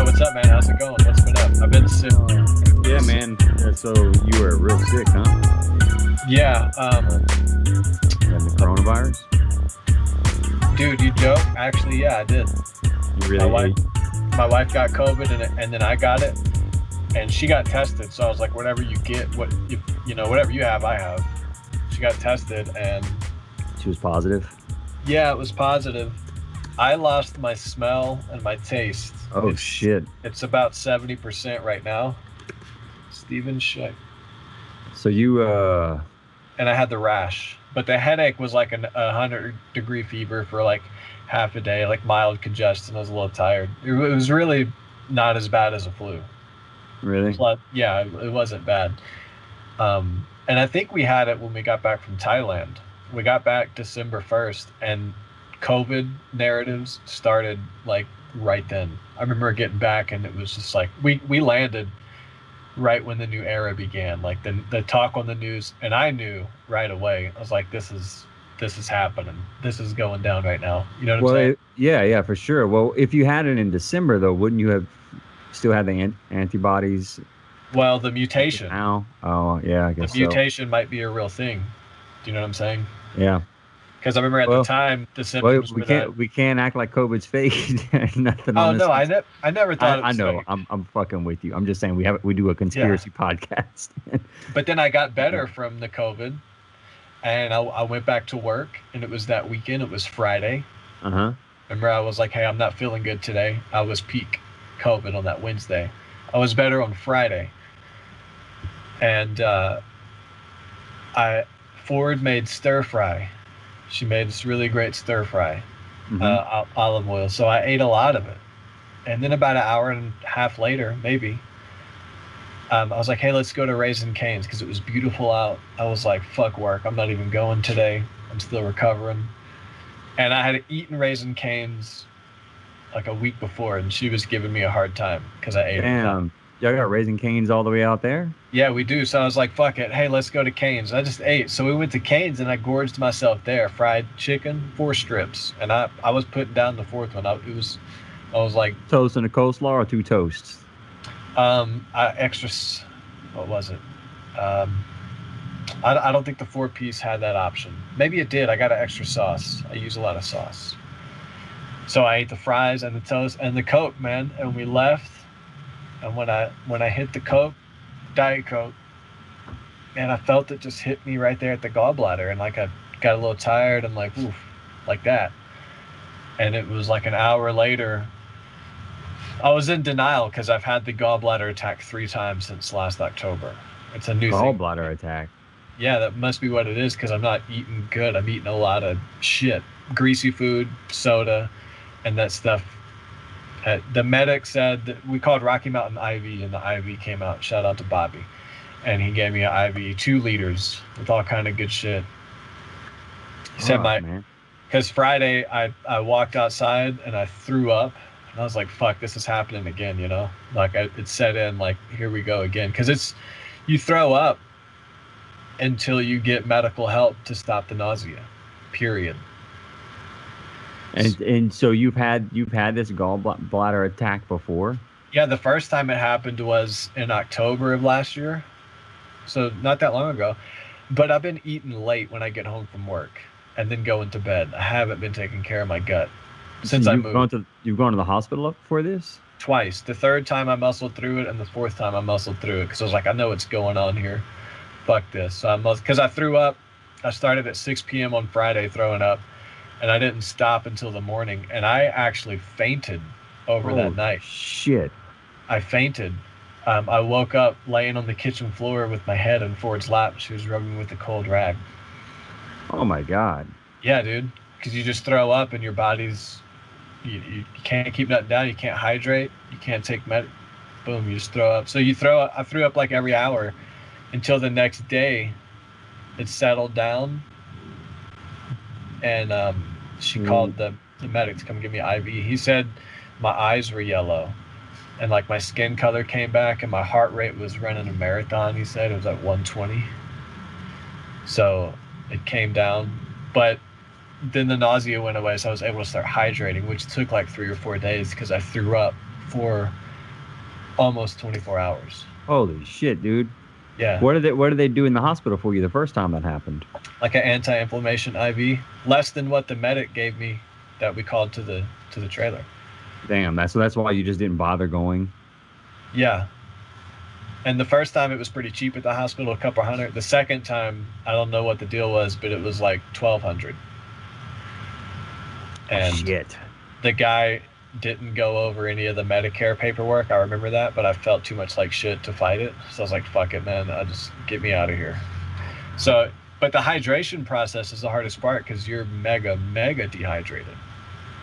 Yeah, what's up, man? How's it going? What's been up? I've been sick. Yeah, man. So you were real sick, huh? Yeah, And the coronavirus? dude, you joke? Actually, yeah, I did. You My really? my wife got COVID, and then I got it, and she got tested. So I was like, whatever you get, whatever you have, I have. She got tested, and She was positive? yeah, it was positive. I lost my smell and my taste. Oh, shit. It's about 70% right now. Steven shit. So you, And I had the rash, but the headache was like 100-degree fever for like half a day, like mild congestion. I was a little tired. It was really not as bad as a flu. really? Plus, yeah, it wasn't bad. And I think we had it when we got back from Thailand. We got back December 1st, and COVID narratives started like right then. I remember getting back, and it was just like we landed right when the new era began. Like the talk on the news, and I knew right away. I was like, this is happening. This is going down right now. You know what I'm saying? Yeah, for sure. Well, if you had it in December, though, wouldn't you have still had the antibodies Well, the mutation. now? Oh, yeah, I guess The mutation might be a real thing. Do you know what I'm saying? Yeah. Because I remember at the time the symptoms were we can't act like COVID's fake. Nothing Oh on this. no, I never thought it was I know. fake. I'm fucking with you. I'm just saying we do a conspiracy podcast. But then I got better from the COVID, and I went back to work, and it was that weekend. It was Friday. Uh-huh. Remember, I was like, hey, I'm not feeling good today. I was peak COVID on that Wednesday. I was better on Friday. And Ford made stir fry. She made this really great stir fry, olive oil. So I ate a lot of it. And then about an hour and a half later, maybe, I was like, hey, let's go to Raising Cane's because it was beautiful out. I was like, fuck work. I'm not even going today. I'm still recovering. And I had eaten Raising Cane's like a week before, and she was giving me a hard time because I ate it. Damn. Y'all got Raising Cane's all the way out there? Yeah, we do. So I was like, fuck it. Hey, let's go to Cane's. I just ate. So we went to Cane's, and I gorged myself there. Fried chicken, 4 strips. And I was putting down the 4th one. I was like... Toast and a coleslaw or 2 toasts? What was it? I don't think the 4-piece had that option. Maybe it did. I got an extra sauce. I use a lot of sauce. So I ate the fries and the toast and the Coke, man. And we left. And when I hit the Coke, Diet Coke, and I felt it just hit me right there at the gallbladder, and like I got a little tired and like, oof, like that. And it was like an hour later, I was in denial because I've had the gallbladder attack 3 times since last October. It's a new thing. Gallbladder attack? Yeah, that must be what it is because I'm not eating good. I'm eating a lot of shit, greasy food, soda, and that stuff. The medic said that we called Rocky Mountain IV, and the IV came out. Shout out to Bobby. And he gave me an IV, 2 liters with all kind of good shit. He said because Friday I walked outside and I threw up, and I was like, fuck, this is happening again, you know? Like it set in, like, here we go again. Because you throw up until you get medical help to stop the nausea, period. And so you've had this gallbladder attack before? Yeah, the first time it happened was in October of last year, so not that long ago. But I've been eating late when I get home from work and then going to bed. I haven't been taking care of my gut since I moved. You've gone to the hospital for this? Twice. The 3rd time I muscled through it, and the 4th time I muscled through it because I was like, I know what's going on here. Fuck this. So because I threw up. I started at 6 p.m. on Friday throwing up. And I didn't stop until the morning. And I actually fainted over that night. Shit. I fainted. I woke up laying on the kitchen floor with my head in Ford's lap. She was rubbing me with a cold rag. Oh, my God. Yeah, dude. Because you just throw up and your body's... You can't keep nothing down. You can't hydrate. You can't take boom, you just throw up. So I threw up like every hour until the next day it settled down. And she called the medic to come give me an IV. He said my eyes were yellow and like my skin color came back and my heart rate was running a marathon. He said it was at 120. So it came down, but then the nausea went away. So I was able to start hydrating, which took like 3 or 4 days because I threw up for almost 24 hours. Holy shit, dude. Yeah. What did they do in the hospital for you the first time that happened? Like an anti-inflammation IV, less than what the medic gave me that we called to the trailer. Damn, that's why you just didn't bother going. Yeah. And the first time it was pretty cheap at the hospital, a couple hundred. The second time, I don't know what the deal was, but it was like $1,200. And shit. The guy didn't go over any of the Medicare paperwork. I remember that, but I felt too much like shit to fight it. So I was like, fuck it, man. I'll just get me out of here. So, but the hydration process is the hardest part because you're mega, mega dehydrated.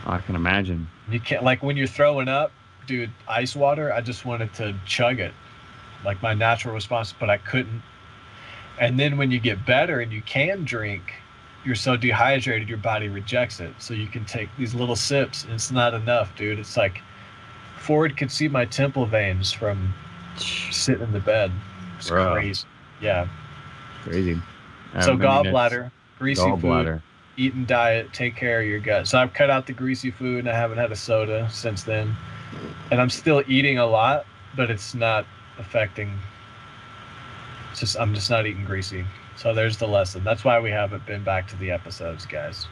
I can imagine. You can't, like when you're throwing up, dude, ice water, I just wanted to chug it. Like my natural response, but I couldn't. And then when you get better and you can drink, you're so dehydrated, your body rejects it. So you can take these little sips, and it's not enough, dude. It's like Ford could see my temple veins from sitting in the bed. It's crazy. Yeah. Crazy. So gallbladder, greasy gallbladder. Food, eating diet, take care of your gut. So I've cut out the greasy food, and I haven't had a soda since then. And I'm still eating a lot, but it's not affecting. I'm just not eating greasy. So there's the lesson. That's why we haven't been back to the episodes, guys.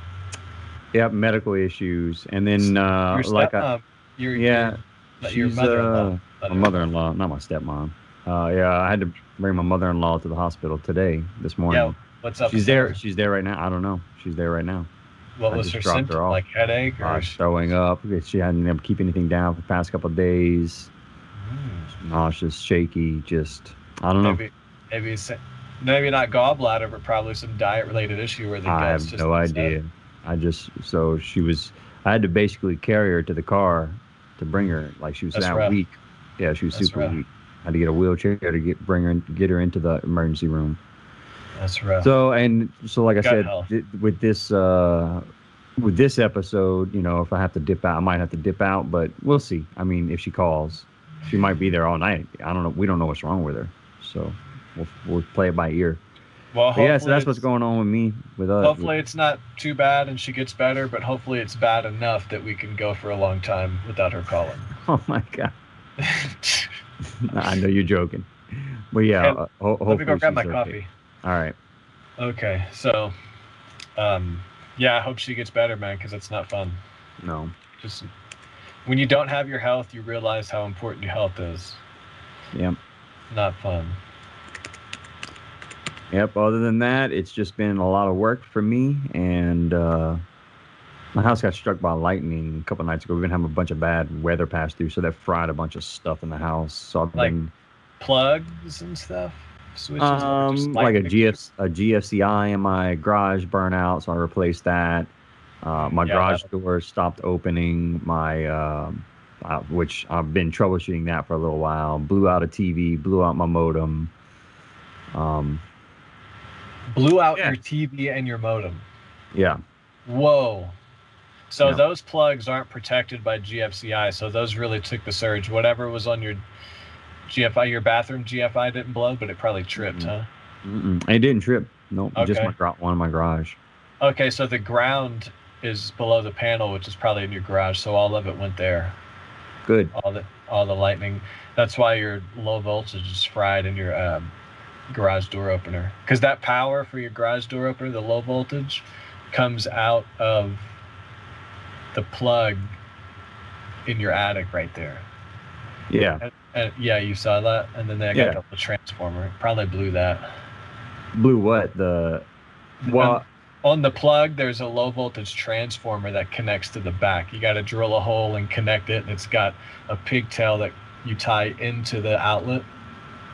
Yep, medical issues, and then your mother-in-law. My mother-in-law, not my stepmom. Yeah, I had to bring my mother-in-law to the hospital this morning. Yeah, what's up? She's there. She's there right now. I don't know. She's there right now. What was her symptom? Like headache or throwing up? She hadn't been able to keep anything down for the past couple of days. Nauseous, shaky. Just I don't know. Maybe not gallbladder, but probably some diet-related issue where the gut's just. I have no idea. I had to basically carry her to the car to bring her. Like she was that weak. Yeah, she was super weak. I had to get a wheelchair to get her into the emergency room. That's rough. So like I said, with this episode, if I have to dip out, I might have to dip out, but we'll see. I mean, if she calls, she might be there all night. I don't know. We don't know what's wrong with her, so we'll play it by ear. Well, so that's what's going on with me. With us. Hopefully, it's not too bad and she gets better, but hopefully, it's bad enough that we can go for a long time without her calling. Oh my god! I know you're joking, but yeah. Let me go grab my coffee. All right. Okay, so, I hope she gets better, man, because it's not fun. No. Just when you don't have your health, you realize how important your health is. Yep. Not fun. Yep. Other than that, it's just been a lot of work for me, and my house got struck by lightning a couple nights ago. We've been having a bunch of bad weather pass through, so that fried a bunch of stuff in the house. So I've been plugs and stuff. Switches, like a GFCI in my garage burnt out, so I replaced that. My garage door stopped opening. Which I've been troubleshooting that for a little while. Blew out a TV, blew out my modem. Blew out your TV and your modem. Yeah. Whoa. So those plugs aren't protected by GFCI, so those really took the surge. Whatever was on your GFI, your bathroom GFI didn't blow, but it probably tripped, huh? It didn't trip. Nope. Okay. Just one in my garage. Okay, so the ground is below the panel, which is probably in your garage, so all of it went there. Good. All the lightning. That's why your low voltage is fried in your garage door opener. Because that power for your garage door opener, the low voltage, comes out of the plug in your attic right there. Yeah. And you saw that, and then they got the transformer. Probably blew that. Blew what? On the plug, there's a low voltage transformer that connects to the back. You got to drill a hole and connect it, and it's got a pigtail that you tie into the outlet.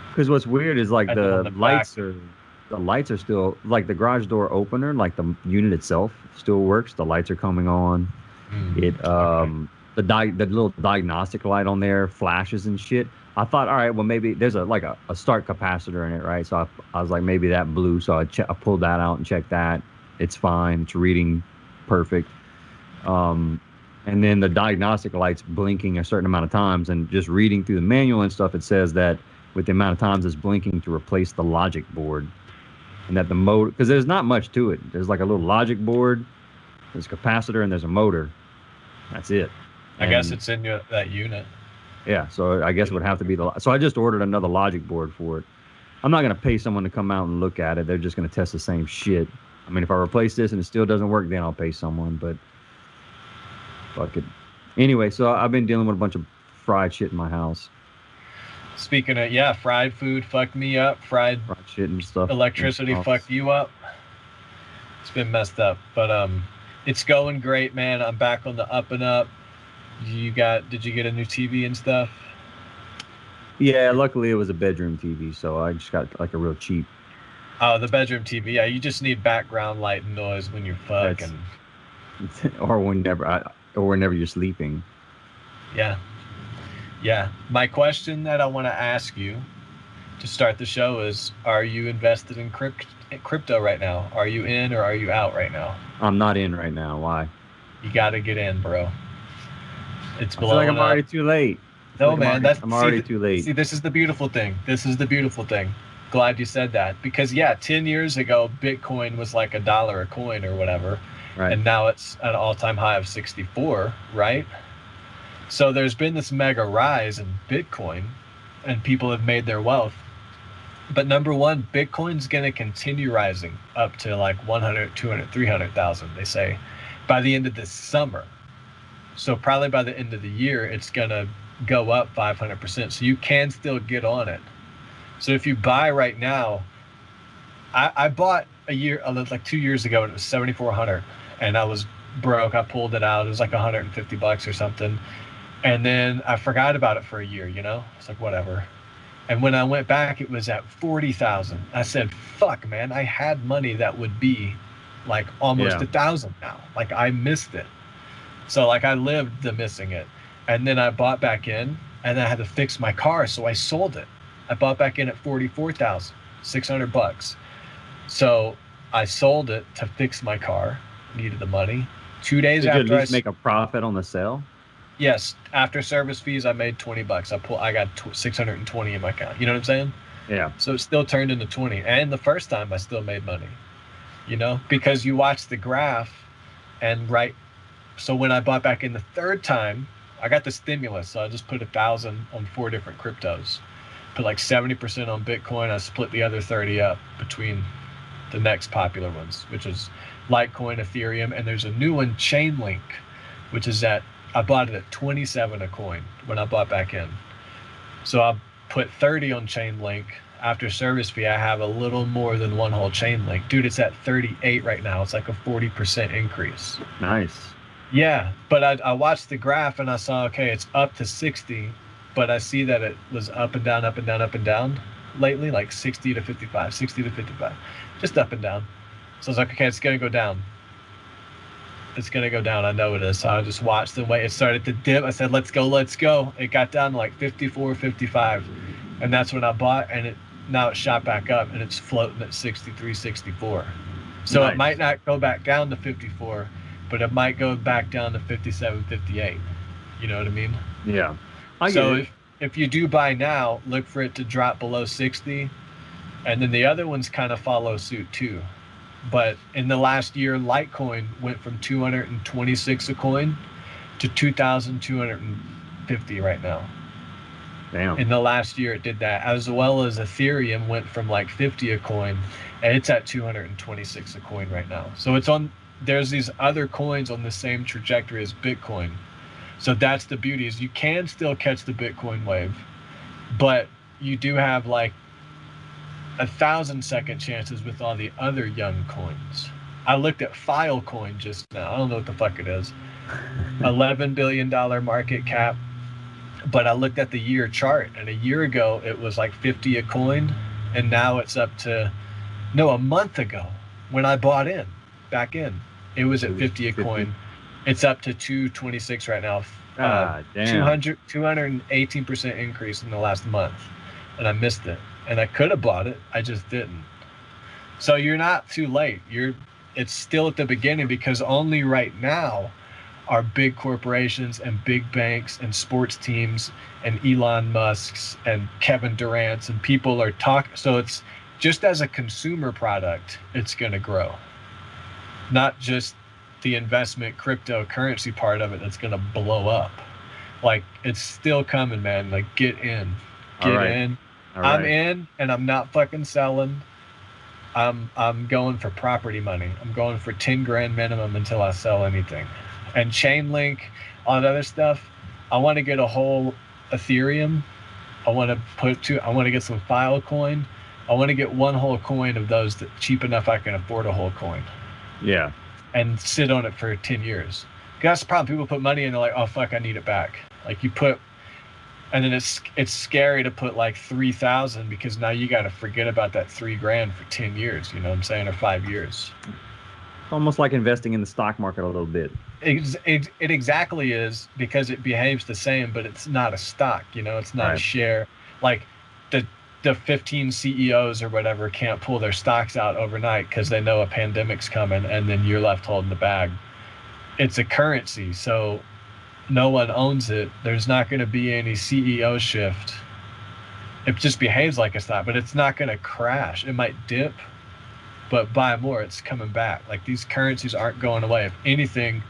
Because what's weird is like the lights are still like the garage door opener, like the unit itself still works. The lights are coming on. The little diagnostic light on there flashes and shit. I thought, all right, well maybe there's a start capacitor in it, right? So I was like, maybe that blew. So I pulled that out and checked that. It's fine. It's reading perfect. And then the diagnostic light's blinking a certain amount of times, and just reading through the manual and stuff, it says that with the amount of times it's blinking to replace the logic board, and that the motor, because there's not much to it. There's like a little logic board, there's a capacitor, and there's a motor. That's it. I guess it's in that unit. Yeah, so I guess it would have to be so I just ordered another logic board for it. I'm not going to pay someone to come out and look at it. They're just going to test the same shit. I mean, if I replace this and it still doesn't work, then I'll pay someone, but fuck it. Anyway, so I've been dealing with a bunch of fried shit in my house. Speaking of, fried food fucked me up. Fried shit and stuff. Electricity fucked you up. It's been messed up, but it's going great, man. I'm back on the up and up. Did you get a new TV and stuff? Yeah, luckily it was a bedroom TV, so I just got like a real cheap. Oh, the bedroom TV. Yeah, you just need background light and noise when you're fucking. or whenever you're sleeping. Yeah. Yeah. My question that I want to ask you to start the show is, are you invested in crypto right now? Are you in or are you out right now? I'm not in right now. Why? You got to get in, bro. It's blowing I feel like I'm up. already too late. No, man. I'm already too late. See, this is the beautiful thing. Glad you said that. Because, 10 years ago, Bitcoin was like $1 a coin or whatever. Right. And now it's at an all-time high of 64, right? So there's been this mega rise in Bitcoin, and people have made their wealth. But number one, Bitcoin's going to continue rising up to like 100, 200, 300,000, they say, by the end of this summer. So probably by the end of the year, it's going to go up 500%. So you can still get on it. So if you buy right now, I bought like 2 years ago, and it was 7,400, and I was broke. I pulled it out. It was like $150 or something. And then I forgot about it for a year, It's like, whatever. And when I went back, it was at 40,000. I said, fuck, man, I had money that would be like almost 1,000 now. Like, I missed it. So like I lived the missing it. And then I bought back in, and I had to fix my car, so I sold it. I bought back in at 44,600 bucks. So I sold it to fix my car. Needed the money. 2 days after you at least make a profit on the sale? Yes, after service fees, I made $20. I got 620 in my account. You know what I'm saying? Yeah. So it still turned into 20. And the first time, I still made money. Because you watch the graph, and so when I bought back in the third time, I got the stimulus. So I just put 1,000 on 4 different cryptos. Put like 70% on Bitcoin. I split the other 30 up between the next popular ones, which is Litecoin, Ethereum, and there's a new one, Chainlink, which is I bought it at 27 a coin when I bought back in. So I put 30 on Chainlink. After service fee, I have a little more than one whole Chainlink. Dude, it's at 38 right now. It's like a 40% increase. Nice. Yeah, but I watched the graph, and I saw, okay, it's up to 60, but I see that it was up and down, up and down, up and down lately, like 60 to 55, 60 to 55, just up and down. So I was like, okay, it's going to go down. It's going to go down. I know it is. So I just watched the way it started to dip. I said, let's go. It got down to like 54, 55. And that's when I bought, and now it shot back up, and it's floating at 63, 64. So nice. It might not go back down to 54, but it might go back down to 57, 58. You know what I mean? Yeah. So if you do buy now, look for it to drop below 60, and then the other ones kind of follow suit too. But in the last year, Litecoin went from 226 a coin to 2,250 right now. Damn. In the last year, it did that, as well as Ethereum went from like 50 a coin, and it's at 226 a coin right now. So there's these other coins on the same trajectory as Bitcoin. So that's the beauty, is you can still catch the Bitcoin wave, but you do have like 1,000-second chances with all the other young coins. I looked at Filecoin just now. I don't know what the fuck it is. $11 billion market cap. But I looked at the year chart, and a year ago it was like 50 a coin, and now it's up to, a month ago when I bought back in, it was at 50 a coin. It's up to 226 right now. Damn. 218% increase in the last month, and I missed it. And I could have bought it, I just didn't. So you're not too late. It's still at the beginning, because only right now are big corporations and big banks and sports teams and Elon Musk's and Kevin Durant's, and people are talking. So it's just as a consumer product, it's going to grow. Not just the investment cryptocurrency part of it that's going to blow up. Like, it's still coming, man. Like, get in. Get in. I'm in, and I'm not fucking selling. I'm going for property money. I'm going for 10 grand minimum until I sell anything. And Chainlink, all that other stuff, I want to get a whole Ethereum. I want to get some Filecoin. I want to get one whole coin of those that cheap enough I can afford a whole coin. Yeah. And sit on it for 10 years. That's the problem. People put money in, they're like, oh fuck, I need it back. Like, you put, and then it's scary to put like 3,000 because now you got to forget about that 3 grand for 10 years. You know what I'm saying? Or 5 years. Almost like investing in the stock market a little bit. It exactly is, because it behaves the same, but it's not a stock. You know, it's not a share. Like the 15 CEOs or whatever can't pull their stocks out overnight because they know a pandemic's coming, and then you're left holding the bag. It's a currency, so no one owns it. There's not going to be any CEO shift. It just behaves like a stock, but it's not going to crash. It might dip, but buy more, it's coming back. Like, these currencies aren't going away. If anything,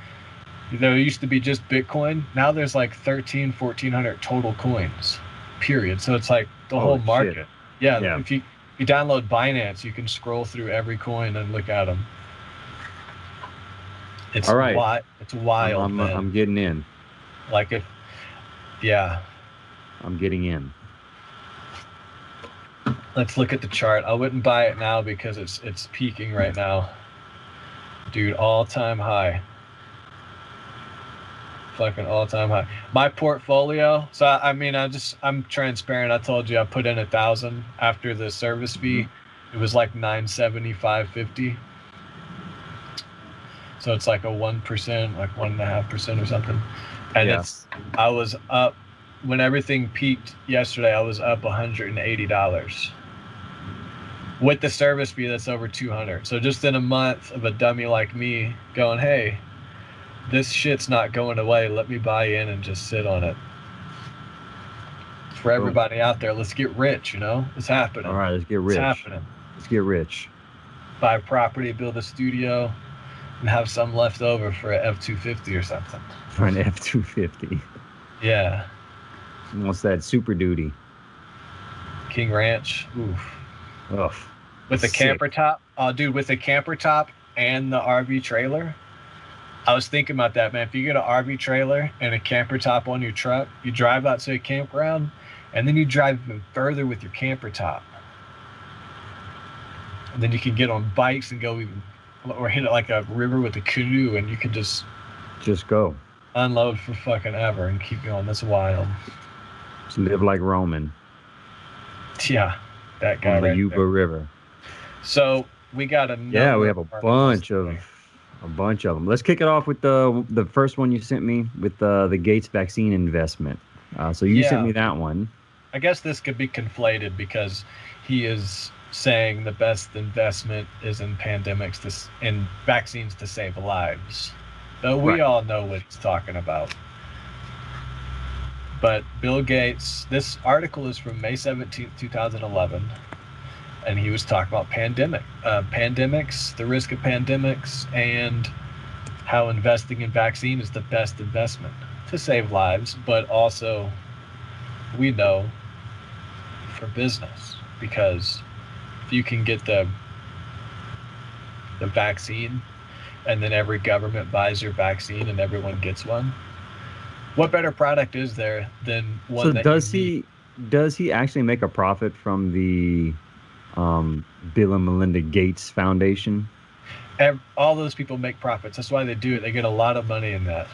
there used to be just Bitcoin. Now there's like 1,400 total coins, period. So it's like the whole market. Shit. Yeah. If you download Binance, you can scroll through every coin and look at them. It's all right. It's wild, man. I'm getting in. Like, I'm getting in. Let's look at the chart. I wouldn't buy it now because it's peaking right now. Dude, all-time high. Fucking all-time high. My portfolio, so I'm transparent. I told you I put in 1,000 after the service fee. It was like $975.50. So it's like a 1%, like 1.5% or something. And I was up when everything peaked yesterday. I was up $180 with the service fee. That's over $200. So just in a month of a dummy like me going, hey, this shit's not going away. Let me buy in and just sit on it. For everybody out there, let's get rich. You know, it's happening. All right, let's get rich. It's happening. Let's get rich. Buy property, build a studio, and have some left over for an F-250 or something. For an F-250. Yeah. What's that? Super Duty. King Ranch. Oof. Oof. With the camper top. Oh, dude, with the camper top and the RV trailer. I was thinking about that, man. If you get an RV trailer and a camper top on your truck, you drive out to a campground, and then you drive even further with your camper top. And then you can get on bikes and go even, or hit it like a river with a canoe, and you can just go. Unload for fucking ever and keep going. That's wild. Just live like Roman. Yeah, that guy on the right Yuba there. River. So we got a we have a bunch of them. Let's kick it off with the first one you sent me with the Gates vaccine investment. So you sent me that one. I guess this could be conflated because he is saying the best investment is in pandemics, in vaccines to save lives. Though we all know what he's talking about. But Bill Gates, this article is from May 17th, 2011. And he was talking about pandemics, the risk of pandemics, and how investing in vaccine is the best investment to save lives, but also we know for business, because if you can get the vaccine and then every government buys your vaccine and everyone gets one, what better product is there than one? So does he actually make a profit from the Bill and Melinda Gates Foundation? All those people make profits. That's why they do it. They get a lot of money in that.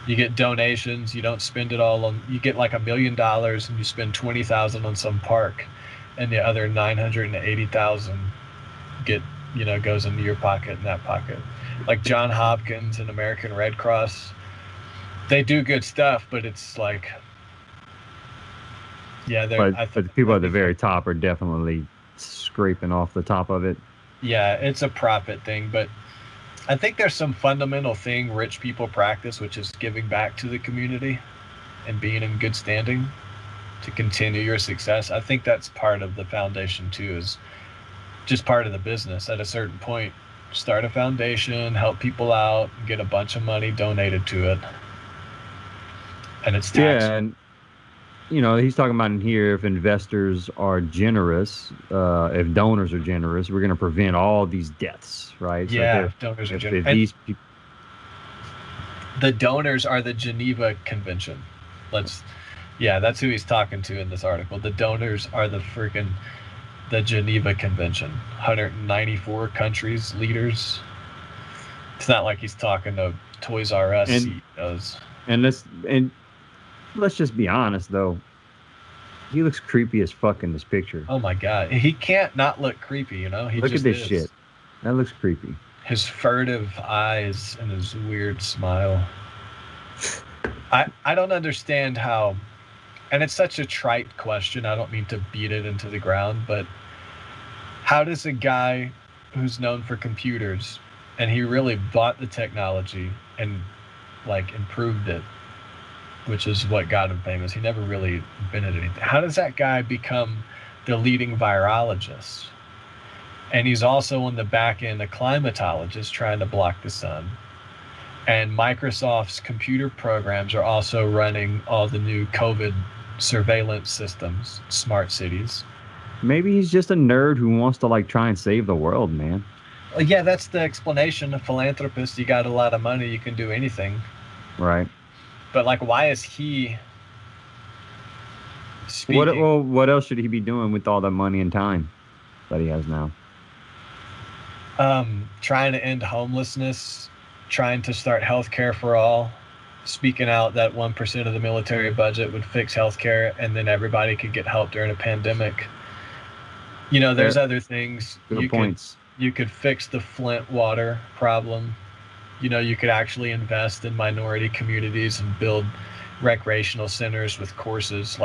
You get donations. You don't spend it all on. You get like $1 million and you spend $20,000 on some park, and the other $980,000 goes into your pocket and that pocket. Like John Hopkins and American Red Cross, they do good stuff, but it's like, but the people at the very top are definitely scraping off the top of it. Yeah, it's a profit thing, but I think there's some fundamental thing rich people practice, which is giving back to the community and being in good standing to continue your success. I think that's part of the foundation too, is just part of the business. At a certain point, start a foundation, help people out, get a bunch of money donated to it. and it's tax. Yeah, and he's talking about in here, if investors are generous, if donors are generous, we're going to prevent all these deaths, right? Yeah, so donors are generous. The donors are the Geneva Convention. That's who he's talking to in this article. The donors are the Geneva Convention. 194 countries, leaders. It's not like he's talking to Toys R Us CEOs. And let's just be honest, though. He looks creepy as fuck in this picture. Oh my god, he can't not look creepy. He look just at this is. shit. That looks creepy. His furtive eyes and his weird smile. I don't understand how, and it's such a trite question. I don't mean to beat it into the ground, but how does a guy who's known for computers, and he really bought the technology and improved it, which is what got him famous. He never really invented anything. How does that guy become the leading virologist? And he's also on the back end a climatologist trying to block the sun. And Microsoft's computer programs are also running all the new COVID surveillance systems, smart cities. Maybe he's just a nerd who wants to try and save the world, man. Well, yeah, that's the explanation. A philanthropist, you got a lot of money, you can do anything. Right. But why is he speaking? What else should he be doing with all the money and time that he has now? Trying to end homelessness, trying to start healthcare for all, speaking out that 1% of the military budget would fix healthcare and then everybody could get help during a pandemic. There's other things. Good points. You could fix the Flint water problem. You could actually invest in minority communities and build recreational centers with courses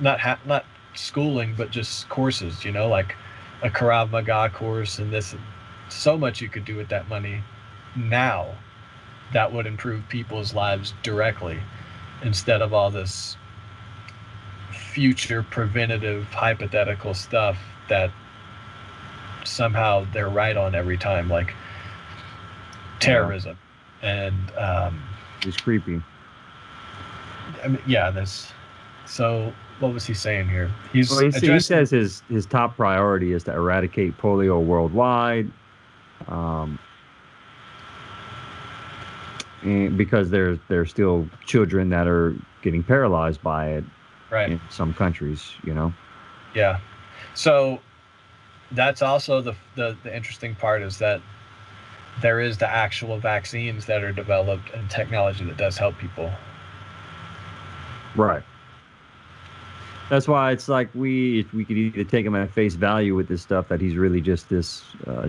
not schooling, but just courses, like a Krav Maga course and this. So much you could do with that money now that would improve people's lives directly instead of all this future preventative hypothetical stuff that somehow they're right on every time, like terrorism. And it's creepy. So what was he saying here? He says his top priority is to eradicate polio worldwide, and because there's still children that are getting paralyzed by it, right, in some countries. Yeah. So that's also the interesting part, is that there is the actual vaccines that are developed and technology that does help people. Right. That's why it's we could either take him at face value with this stuff, that he's really just this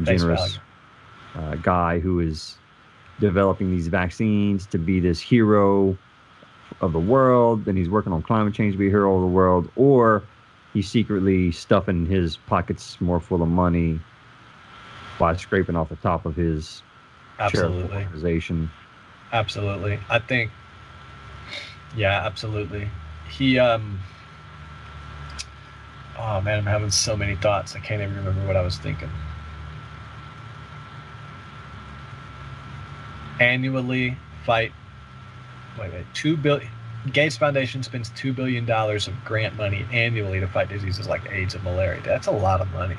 generous guy who is developing these vaccines to be this hero of the world, and he's working on climate change to be a hero of the world, or he's secretly stuffing his pockets more full of money by scraping off the top of his charitable organization. Absolutely. I think, yeah, absolutely. He, oh man, I'm having so many thoughts. I can't even remember what I was thinking. Annually fight, wait, $2 billion. Gates Foundation spends $2 billion of grant money annually to fight diseases like AIDS and malaria. That's a lot of money.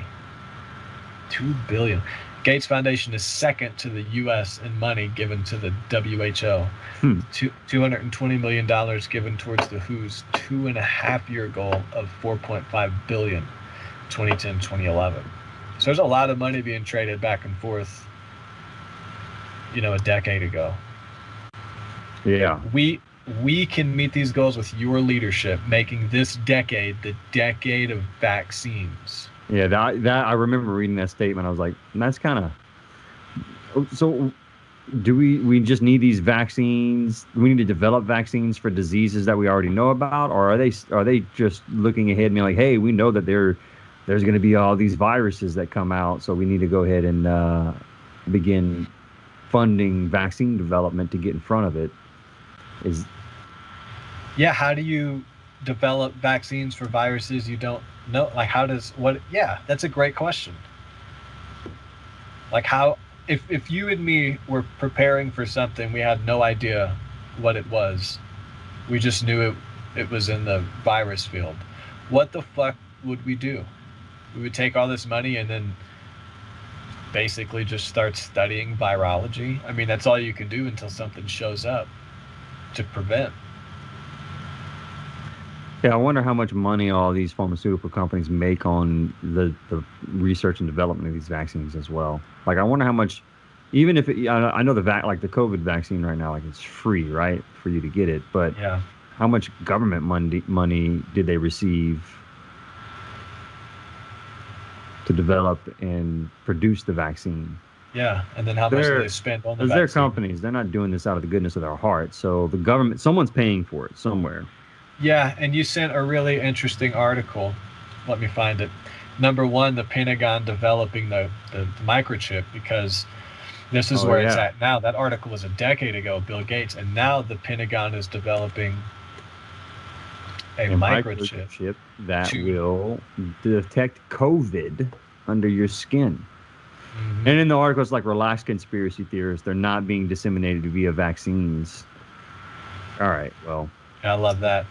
$2 billion. Gates Foundation is second to the U.S. in money given to the WHO. $220 million given towards the WHO's 2.5-year goal of $4.5 billion, 2010-2011. So there's a lot of money being traded back and forth, a decade ago. Yeah. We can meet these goals with your leadership, making this decade the decade of vaccines. Yeah, that I remember reading that statement. I was like, that's kind of. So, do we just need these vaccines? We need to develop vaccines for diseases that we already know about, or are they just looking ahead and being like, hey, we know that there's going to be all these viruses that come out, so we need to go ahead and begin funding vaccine development to get in front of it. Yeah, how do you develop vaccines for viruses you don't know? Yeah, that's a great question. How, if you and me were preparing for something, we had no idea what it was, We just knew it was in the virus field. What the fuck would we do? We would take all this money and then basically just start studying virology. I mean, that's all you can do until something shows up to prevent. Yeah, I wonder how much money all these pharmaceutical companies make on the research and development of these vaccines as well. Like, I wonder how much, even if I know like the COVID vaccine right now, like it's free, right, for you to get it. But yeah, how much government money did they receive to develop and produce the vaccine? Yeah, and then how much do they spend on the vaccine? Because they're companies, they're not doing this out of the goodness of their heart. So the government, someone's paying for it somewhere. Yeah, and you sent a really interesting article. Let me find it. Number one, the Pentagon developing the microchip, because this is where it's at now. That article was a decade ago, Bill Gates, and now the Pentagon is developing a microchip that will detect COVID under your skin. Mm-hmm. And in the article, it's like, relax, conspiracy theorists. They're not being disseminated via vaccines. All right, well. I love that.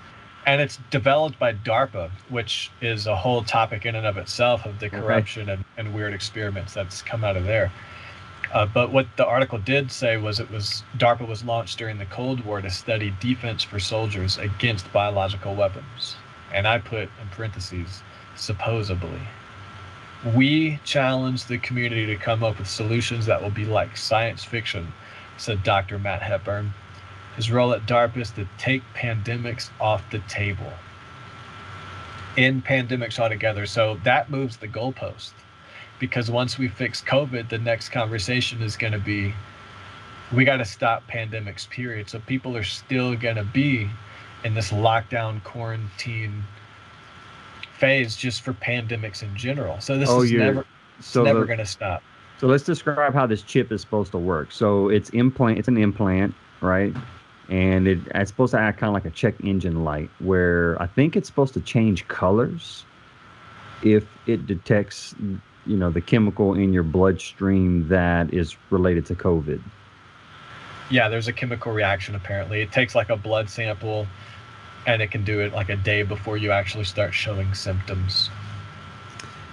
And it's developed by DARPA, which is a whole topic in and of itself, of the corruption and weird experiments that's come out of there. But what the article did say was DARPA was launched during the Cold War to study defense for soldiers against biological weapons. And I put in parentheses, supposedly. We challenge the community to come up with solutions that will be like science fiction, said Dr. Matt Hepburn. His role at DARPA is to take pandemics off the table. End pandemics altogether. So that moves the goalpost. Because once we fix COVID, the next conversation is going to be, we got to stop pandemics, period. So people are still going to be in this lockdown, quarantine phase just for pandemics in general. So this is never going to stop. So let's describe how this chip is supposed to work. So it's an implant, right? And it's supposed to act kind of like a check engine light, where I think it's supposed to change colors if it detects, the chemical in your bloodstream that is related to COVID. Yeah, there's a chemical reaction, apparently. It takes like a blood sample, and it can do it like a day before you actually start showing symptoms.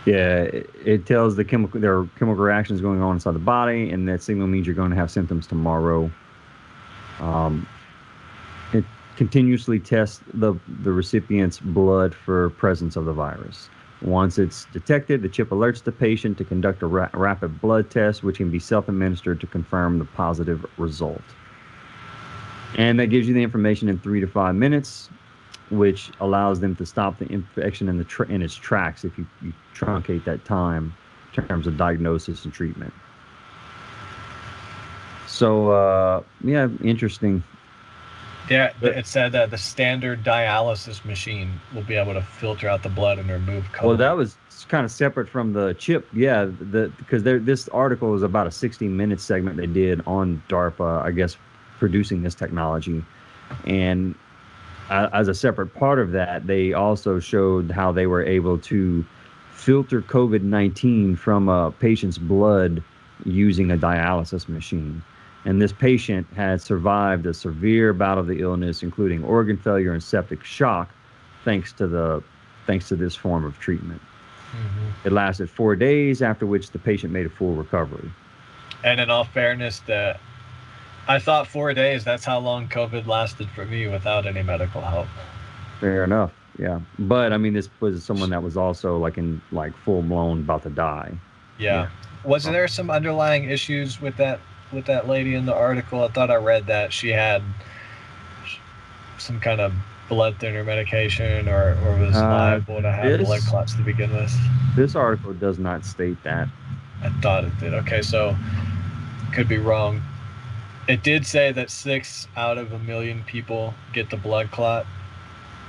Yeah, it tells there are chemical reactions going on inside the body, and that signal means you're going to have symptoms tomorrow. It continuously tests the recipient's blood for presence of the virus. Once it's detected, the chip alerts the patient to conduct a rapid blood test, which can be self-administered to confirm the positive result. And that gives you the information in 3 to 5 minutes, which allows them to stop the infection in its tracks if you truncate that time in terms of diagnosis and treatment. So, interesting. Yeah, it said that the standard dialysis machine will be able to filter out the blood and remove COVID. Well, that was kind of separate from the chip. Yeah, because this article was about a 60-minute segment they did on DARPA, I guess, producing this technology. And as a separate part of that, they also showed how they were able to filter COVID-19 from a patient's blood using a dialysis machine. And this patient had survived a severe bout of the illness, including organ failure and septic shock, thanks to this form of treatment. Mm-hmm. It lasted 4 days, after which the patient made a full recovery. And in all fairness, I thought 4 days, that's how long COVID lasted for me without any medical help. Fair enough, yeah. But, I mean, this was someone that was also, full-blown about to die. Yeah. Was there some underlying issues with that lady in the article? I thought I read that she had some kind of blood thinner medication or was liable to have blood clots to begin with. This article does not state that. I thought it did. Okay, so could be wrong. It did say that 6 out of 1 million people get the blood clot,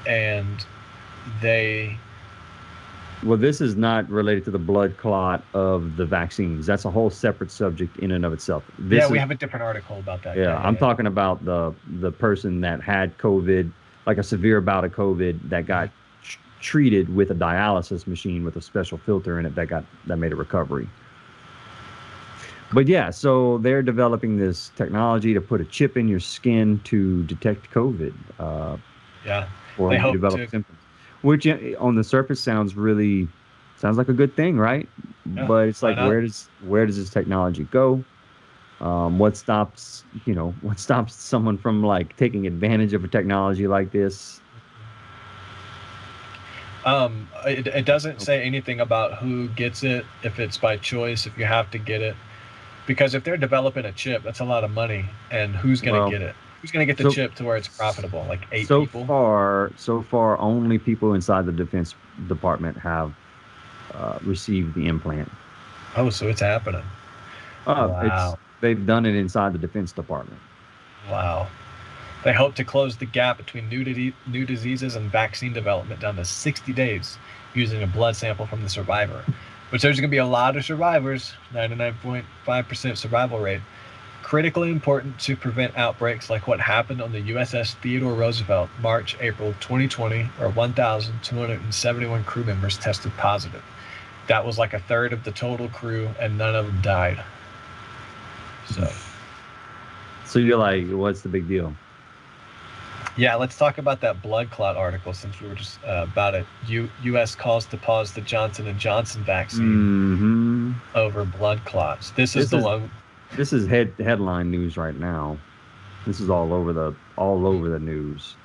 and Well, this is not related to the blood clot of the vaccines. That's a whole separate subject in and of itself. We have a different article about that. Yeah, I'm talking about the person that had COVID, like a severe bout of COVID, that got treated with a dialysis machine with a special filter in it that made a recovery. But yeah, so they're developing this technology to put a chip in your skin to detect COVID. Yeah, Or they you hope develop to. symptoms, which on the surface sounds like a good thing, right? Yeah, But it's why like, not? where does this technology go? What stops someone from like taking advantage of a technology like this? It doesn't say anything about who gets it, if it's by choice, if you have to get it. Because if they're developing a chip, that's a lot of money. And who's going to Well, get it? Who's going to get the so chip to where it's profitable? Like eight so people? far, so far, only people inside the Defense Department have received the implant. Oh, so it's happening. It's Wow. they've done it inside the Defense Department. Wow. They hope to close the gap between new diseases and vaccine development down to 60 days using a blood sample from the survivor. Which there's going to be a lot of survivors, 99.5% survival rate. Critically important to prevent outbreaks like what happened on the USS Theodore Roosevelt, March, April 2020, where 1,271 crew members tested positive. That was like a third of the total crew, and none of them died. So you're like, what's the big deal? Yeah, let's talk about that blood clot article since we were just about it. U.S. calls to pause the Johnson & Johnson vaccine over blood clots. This is the one. This is headline news right now. This is all over the news,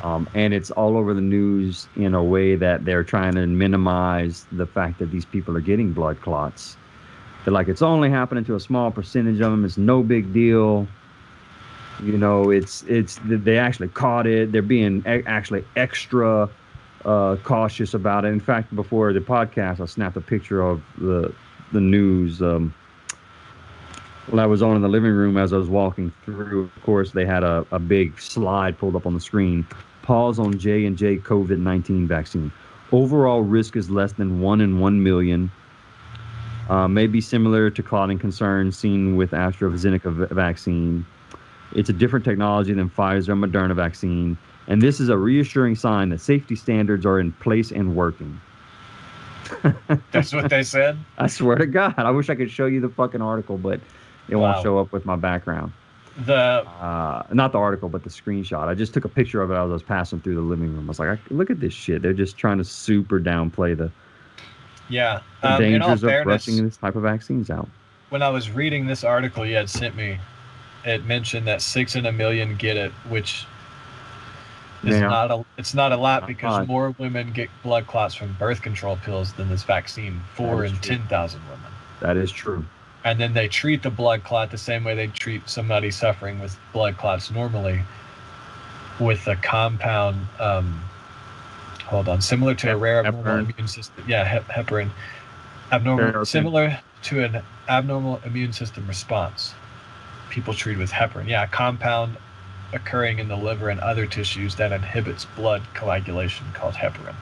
and it's all over the news in a way that they're trying to minimize the fact that these people are getting blood clots. They're like, it's only happening to a small percentage of them. It's no big deal. You know, they actually caught it. They're being actually extra cautious about it. In fact, before the podcast, I snapped a picture of the news. I was on in the living room as I was walking through. Of course, they had a big slide pulled up on the screen. Pause on J&J COVID-19 vaccine. Overall risk is less than 1 in 1 million. May be similar to clotting concerns seen with AstraZeneca vaccine. It's a different technology than Pfizer and Moderna vaccine, and this is a reassuring sign that safety standards are in place and working. That's what they said? I swear to God. I wish I could show you the fucking article, but it won't show up with my background. Not the article, but the screenshot. I just took a picture of it as I was passing through the living room. I was like, look at this shit. They're just trying to super downplay the dangers of rushing this type of vaccines out. When I was reading this article you had sent me, it mentioned that 6 in a million get it, which is not a lot because more women get blood clots from birth control pills than this vaccine. 4 in 10,000 women. That is true. And then they treat the blood clot the same way they treat somebody suffering with blood clots normally, with a compound, similar to a rare abnormal immune system. Yeah, heparin. Similar to an abnormal immune system response. People treated with heparin. Yeah, a compound occurring in the liver and other tissues that inhibits blood coagulation called heparin.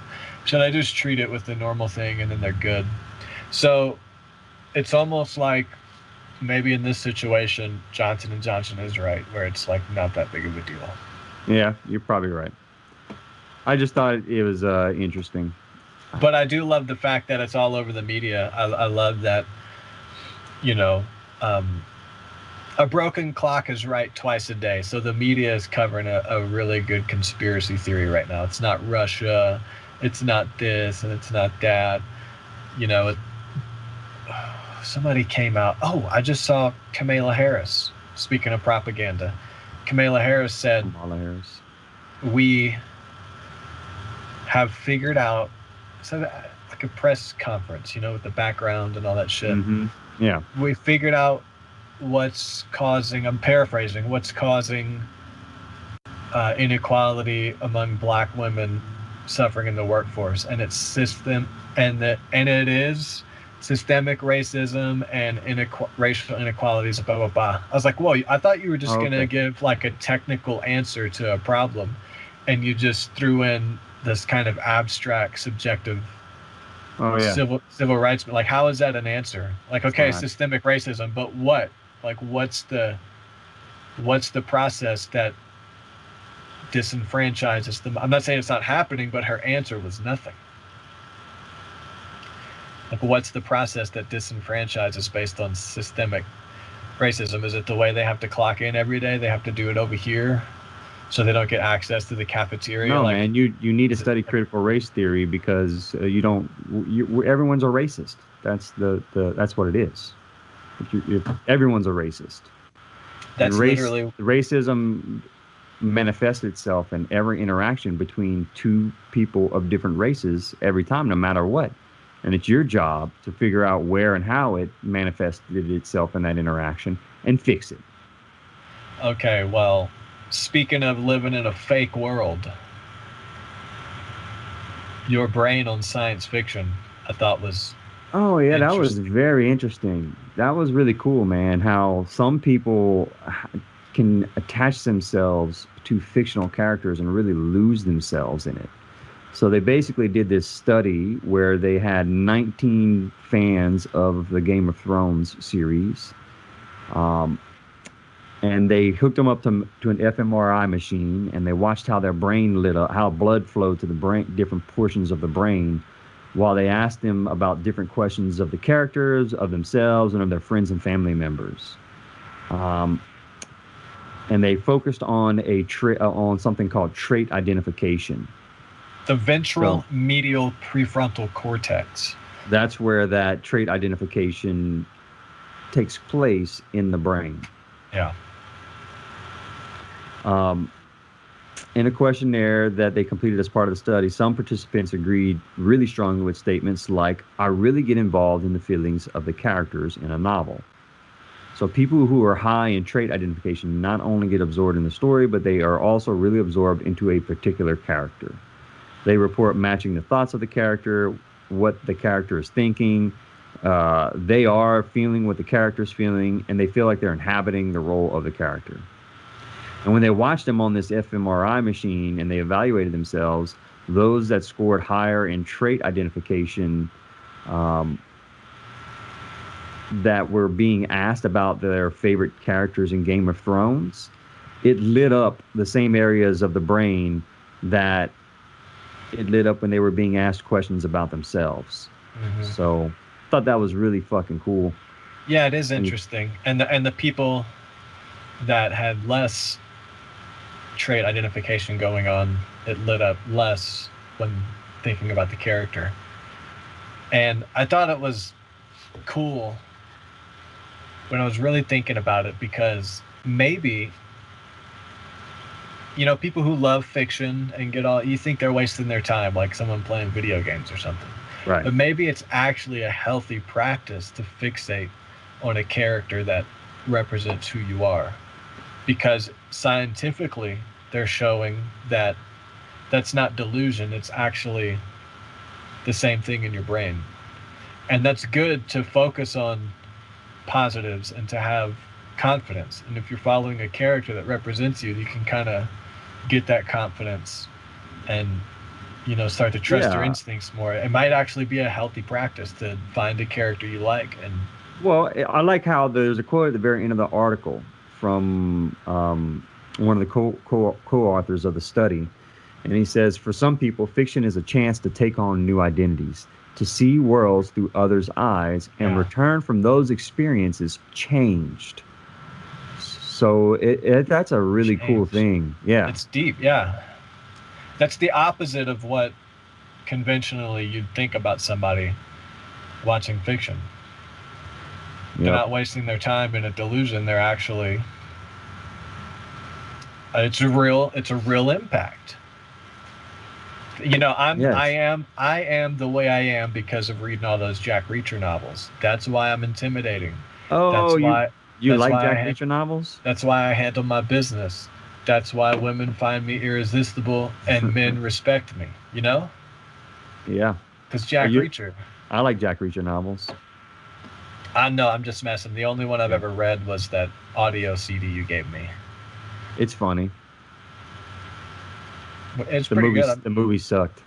So they just treat it with the normal thing and then they're good. So it's almost like maybe in this situation, Johnson & Johnson is right, where it's like not that big of a deal. Yeah, you're probably right. I just thought it was interesting. But I do love the fact that it's all over the media. I love that, a broken clock is right twice a day. So the media is covering a really good conspiracy theory right now. It's not Russia, it's not this, and it's not that. Somebody came out. Oh, I just saw Kamala Harris. Speaking of propaganda, Kamala Harris said, we have figured out, so like a press conference, with the background and all that shit. Mm-hmm. Yeah. We figured out what's causing, I'm paraphrasing, what's causing inequality among black women suffering in the workforce. And it's it is systemic racism and racial inequalities, blah, blah, blah. I was like, whoa, I thought you were just going to give like a technical answer to a problem. And you just threw in this kind of abstract, subjective civil rights. Like, how is that an answer? Like, okay, systemic racism, but what? Like, what's the process that disenfranchises them? I'm not saying it's not happening, but her answer was nothing. Like, what's the process that disenfranchises based on systemic racism? Is it the way they have to clock in every day? They have to do it over here, so they don't get access to the cafeteria? No, like, man, you need to study critical race theory because everyone's a racist. That's that's what it is. Everyone's a racist. That's literally racism manifests itself in every interaction between two people of different races every time, no matter what. And it's your job to figure out where and how it manifested itself in that interaction and fix it. Okay, well, speaking of living in a fake world, your brain on science fiction, I thought was... Oh, yeah, that was very interesting. That was really cool, man, how some people can attach themselves to fictional characters and really lose themselves in it. So they basically did this study where they had 19 fans of the Game of Thrones series, and they hooked them up to an fMRI machine, and they watched how their brain lit up, how blood flowed to the brain, different portions of the brain, while they asked them about different questions of the characters, of themselves, and of their friends and family members. And they focused on on something called trait identification. The ventral medial prefrontal cortex. That's where that trait identification takes place in the brain. Yeah. In a questionnaire that they completed as part of the study, some participants agreed really strongly with statements like, "I really get involved in the feelings of the characters in a novel." So people who are high in trait identification not only get absorbed in the story, but they are also really absorbed into a particular character. They report matching the thoughts of the character, what the character is thinking. They are feeling what the character is feeling, and they feel like they're inhabiting the role of the character. And when they watched them on this fMRI machine and they evaluated themselves, those that scored higher in trait identification, that were being asked about their favorite characters in Game of Thrones, it lit up the same areas of the brain that it lit up when they were being asked questions about themselves. Mm-hmm. So I thought that was really fucking cool. Yeah, it is interesting. And the people that had less trait identification going on, it lit up less when thinking about the character. And I thought it was cool when I was really thinking about it, because maybe, you know, people who love fiction and you think they're wasting their time, like someone playing video games or something. Right. But maybe it's actually a healthy practice to fixate on a character that represents who you are. Because scientifically, they're showing that that's not delusion. It's actually the same thing in your brain. And that's good to focus on positives and to have confidence. And if you're following a character that represents you, you can kind of get that confidence and, you know, start to trust your instincts more. It might actually be a healthy practice to find a character you like. And well, I like how there's a quote at the very end of the article from one of the co-authors of the study. And he says, "For some people, fiction is a chance to take on new identities, to see worlds through others' eyes, and return from those experiences changed." So that's a really cool thing. Yeah. It's deep. Yeah. That's the opposite of what conventionally you'd think about somebody watching fiction. Yep. They're not wasting their time in a delusion. They're actually, it's a real impact. You know, I am the way I am because of reading all those Jack Reacher novels. That's why I'm intimidating. Oh, you like Jack Reacher novels? That's why I handle my business. That's why women find me irresistible and men respect me, you know? Yeah. Because Jack Reacher. I like Jack Reacher novels. I know, I'm just messing. The only one I've ever read was that audio CD you gave me. It's funny. It's pretty good. The movie sucked.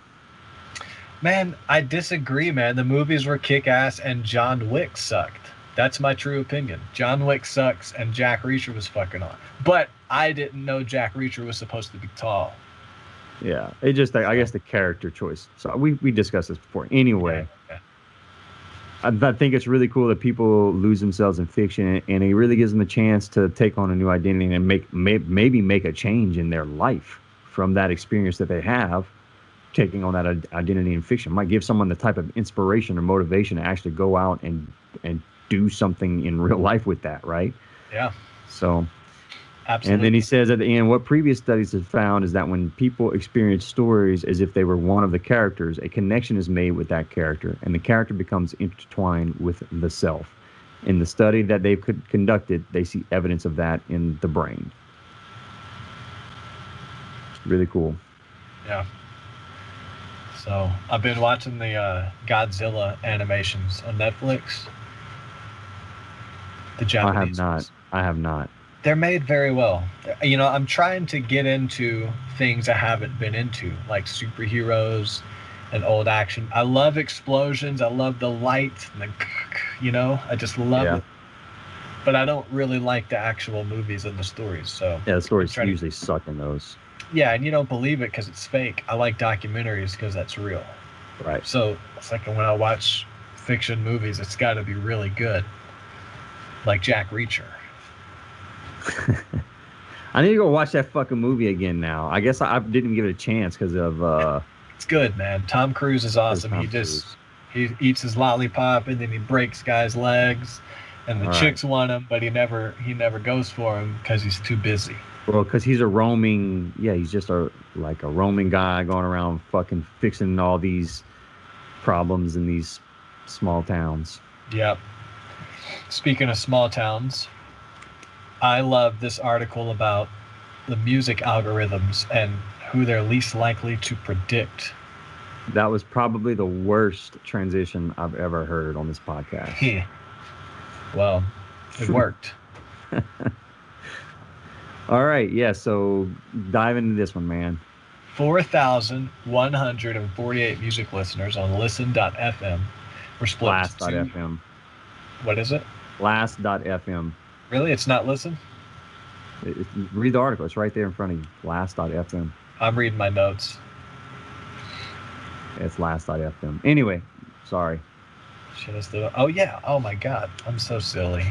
Man, I disagree, man. The movies were kick-ass and John Wick sucked. That's my true opinion. John Wick sucks and Jack Reacher was fucking on. But I didn't know Jack Reacher was supposed to be tall. Yeah, it just, I guess, the character choice. So we discussed this before. Anyway, I think it's really cool that people lose themselves in fiction, and it really gives them a chance to take on a new identity and maybe make a change in their life from that experience that they have. Taking on that identity in fiction might give someone the type of inspiration or motivation to actually go out and do something in real life with that, right? Yeah. So, absolutely. And then he says at the end, what previous studies have found is that when people experience stories as if they were one of the characters, a connection is made with that character, and the character becomes intertwined with the self. In the study that they've conducted, they see evidence of that in the brain. It's really cool. Yeah. So I've been watching the Godzilla animations on Netflix. The Japanese I have not. They're made very well. You know, I'm trying to get into things I haven't been into, like superheroes and old action. I love explosions. I love the light and the, you know, I just love it. But I don't really like the actual movies and the stories. So yeah, the stories usually suck in those. Yeah, and you don't believe it because it's fake. I like documentaries because that's real. Right. So it's like when I watch fiction movies, it's got to be really good. Like Jack Reacher. I need to go watch that fucking movie again now. I guess I didn't give it a chance because of... It's good, man. Tom Cruise is awesome. He eats his lollipop and then he breaks guys' legs. And the chicks want him, but he never goes for him because he's too busy. Well, because he's a roaming, he's just a roaming guy going around fucking fixing all these problems in these small towns. Yep. Speaking of small towns, I love this article about the music algorithms and who they're least likely to predict. That was probably the worst transition I've ever heard on this podcast. Well, it worked. All right, yeah, so dive into this one, man. 4,148 music listeners on listen.fm were split Last.fm. What is it? Last.fm. Really? It's not listen? Read the article. It's right there in front of you. Last.fm. I'm reading my notes. It's last.fm. Anyway, sorry. Oh, yeah. Oh, my God. I'm so silly.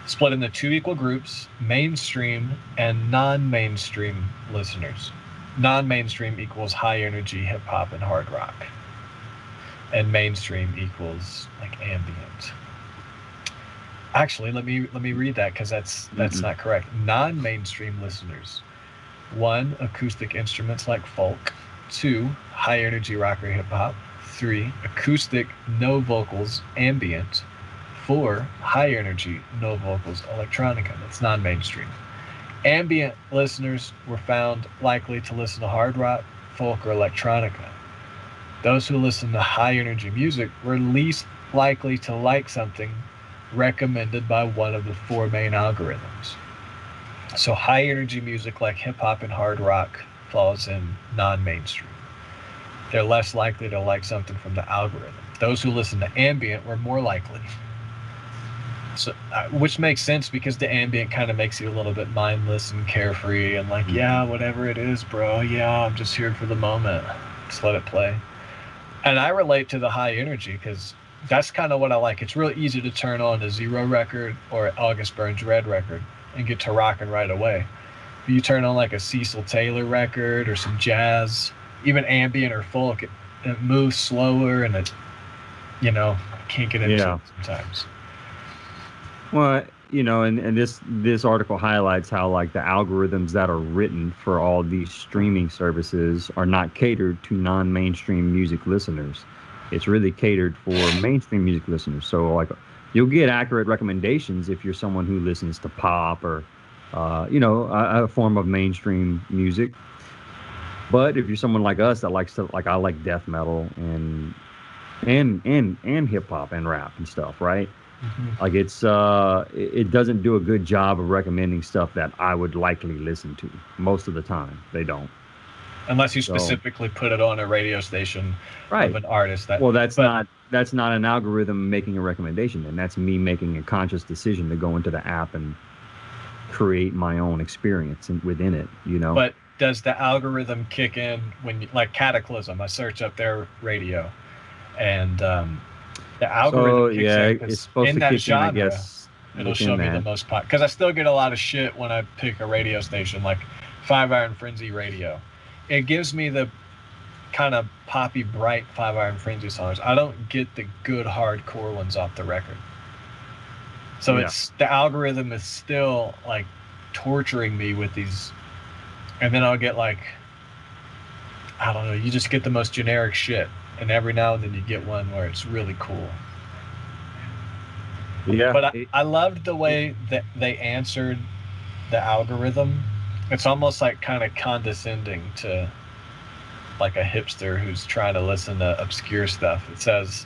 Split into two equal groups, mainstream and non-mainstream listeners. Non-mainstream equals high energy hip hop and hard rock. And mainstream equals like ambient. Actually, let me read that because that's not correct. Non-mainstream listeners. 1, acoustic instruments like folk. 2, high energy rock or hip hop. 3, acoustic, no vocals, ambient. 4, high energy, no vocals, electronica. That's non-mainstream. Ambient listeners were found likely to listen to hard rock, folk, or electronica. Those who listen to high energy music were least likely to like something recommended by one of the 4 main algorithms. So high energy music like hip hop and hard rock falls in non-mainstream. They're less likely to like something from the algorithm. Those who listen to ambient were more likely. So, which makes sense because the ambient kind of makes you a little bit mindless and carefree and like, yeah, whatever it is, bro. Yeah, I'm just here for the moment. Just let it play. And I relate to the high energy because that's kind of what I like. It's real easy to turn on a Zero record or an August Burns Red record and get to rocking right away. If you turn on like a Cecil Taylor record or some jazz, even ambient or folk, it moves slower and it, can't get into it sometimes. Well, and this article highlights how like the algorithms that are written for all these streaming services are not catered to non-mainstream music listeners. It's really catered for mainstream music listeners. So like you'll get accurate recommendations if you're someone who listens to pop or a form of mainstream music. But if you're someone like us that likes to I like death metal and hip hop and rap and stuff, right? Mm-hmm. Like it doesn't do a good job of recommending stuff that I would likely listen to. Most of the time, they don't. Unless you specifically put it on a radio station of an artist. That's not an algorithm making a recommendation. And that's me making a conscious decision to go into the app and create my own experience within it. But does the algorithm kick in when like Cataclysm? I search up their radio, and The algorithm kicks in, it's supposed in to that kick genre, in, I guess. it'll show me the most pop. Because I still get a lot of shit when I pick a radio station, like 5 Iron Frenzy Radio. It gives me the kind of poppy, bright 5 Iron Frenzy songs. I don't get the good hardcore ones off the record. So it's the algorithm is still like torturing me with these, and then I'll get like, I don't know, you just get the most generic shit, and every now and then you get one where it's really cool. Yeah. But I loved the way that they answered the algorithm. It's almost like kind of condescending to like a hipster who's trying to listen to obscure stuff. It says,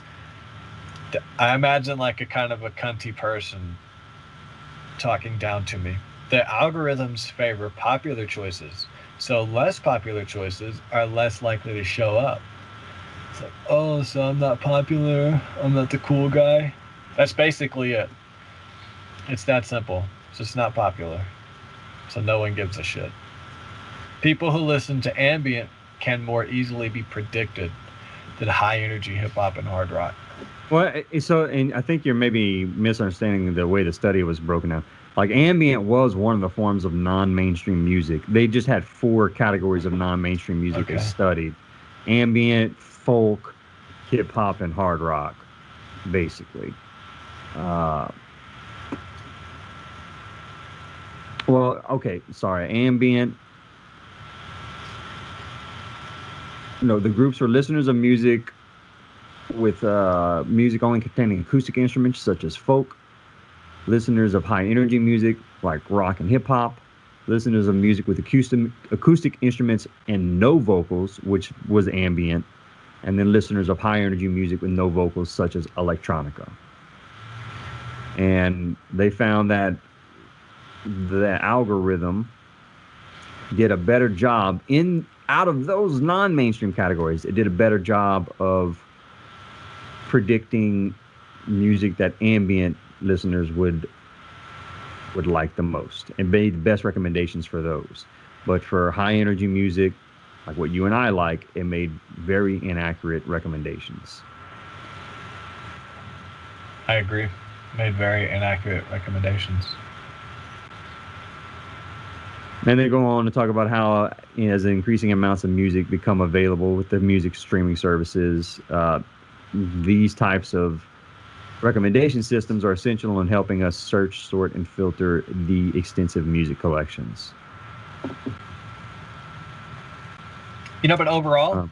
I imagine like a kind of a cunty person talking down to me. The algorithms favor popular choices, so less popular choices are less likely to show up. It's like, oh, so I'm not popular, I'm not the cool guy. That's basically it. It's that simple. It's just not popular, so no one gives a shit. People who listen to ambient can more easily be predicted than high energy hip hop and hard rock. Well, and I think you're maybe misunderstanding the way the study was broken down. Like, ambient was one of the forms of non-mainstream music. They just had 4 categories of non-mainstream music they studied: ambient, folk, hip hop, and hard rock, basically. Ambient. No, the groups were listeners of music with music only containing acoustic instruments such as folk, listeners of high energy music like rock and hip hop, listeners of music with acoustic instruments and no vocals, which was ambient, and then listeners of high energy music with no vocals such as electronica. And they found that the algorithm did a better job out of those non-mainstream categories. It did a better job of predicting music that ambient listeners would like the most, and made the best recommendations for those. But for high energy music, like what you and I like, it made very inaccurate recommendations. I agree. Made very inaccurate recommendations. And they go on to talk about how, as increasing amounts of music become available with the music streaming services, these types of recommendation systems are essential in helping us search, sort, and filter the extensive music collections. But overall,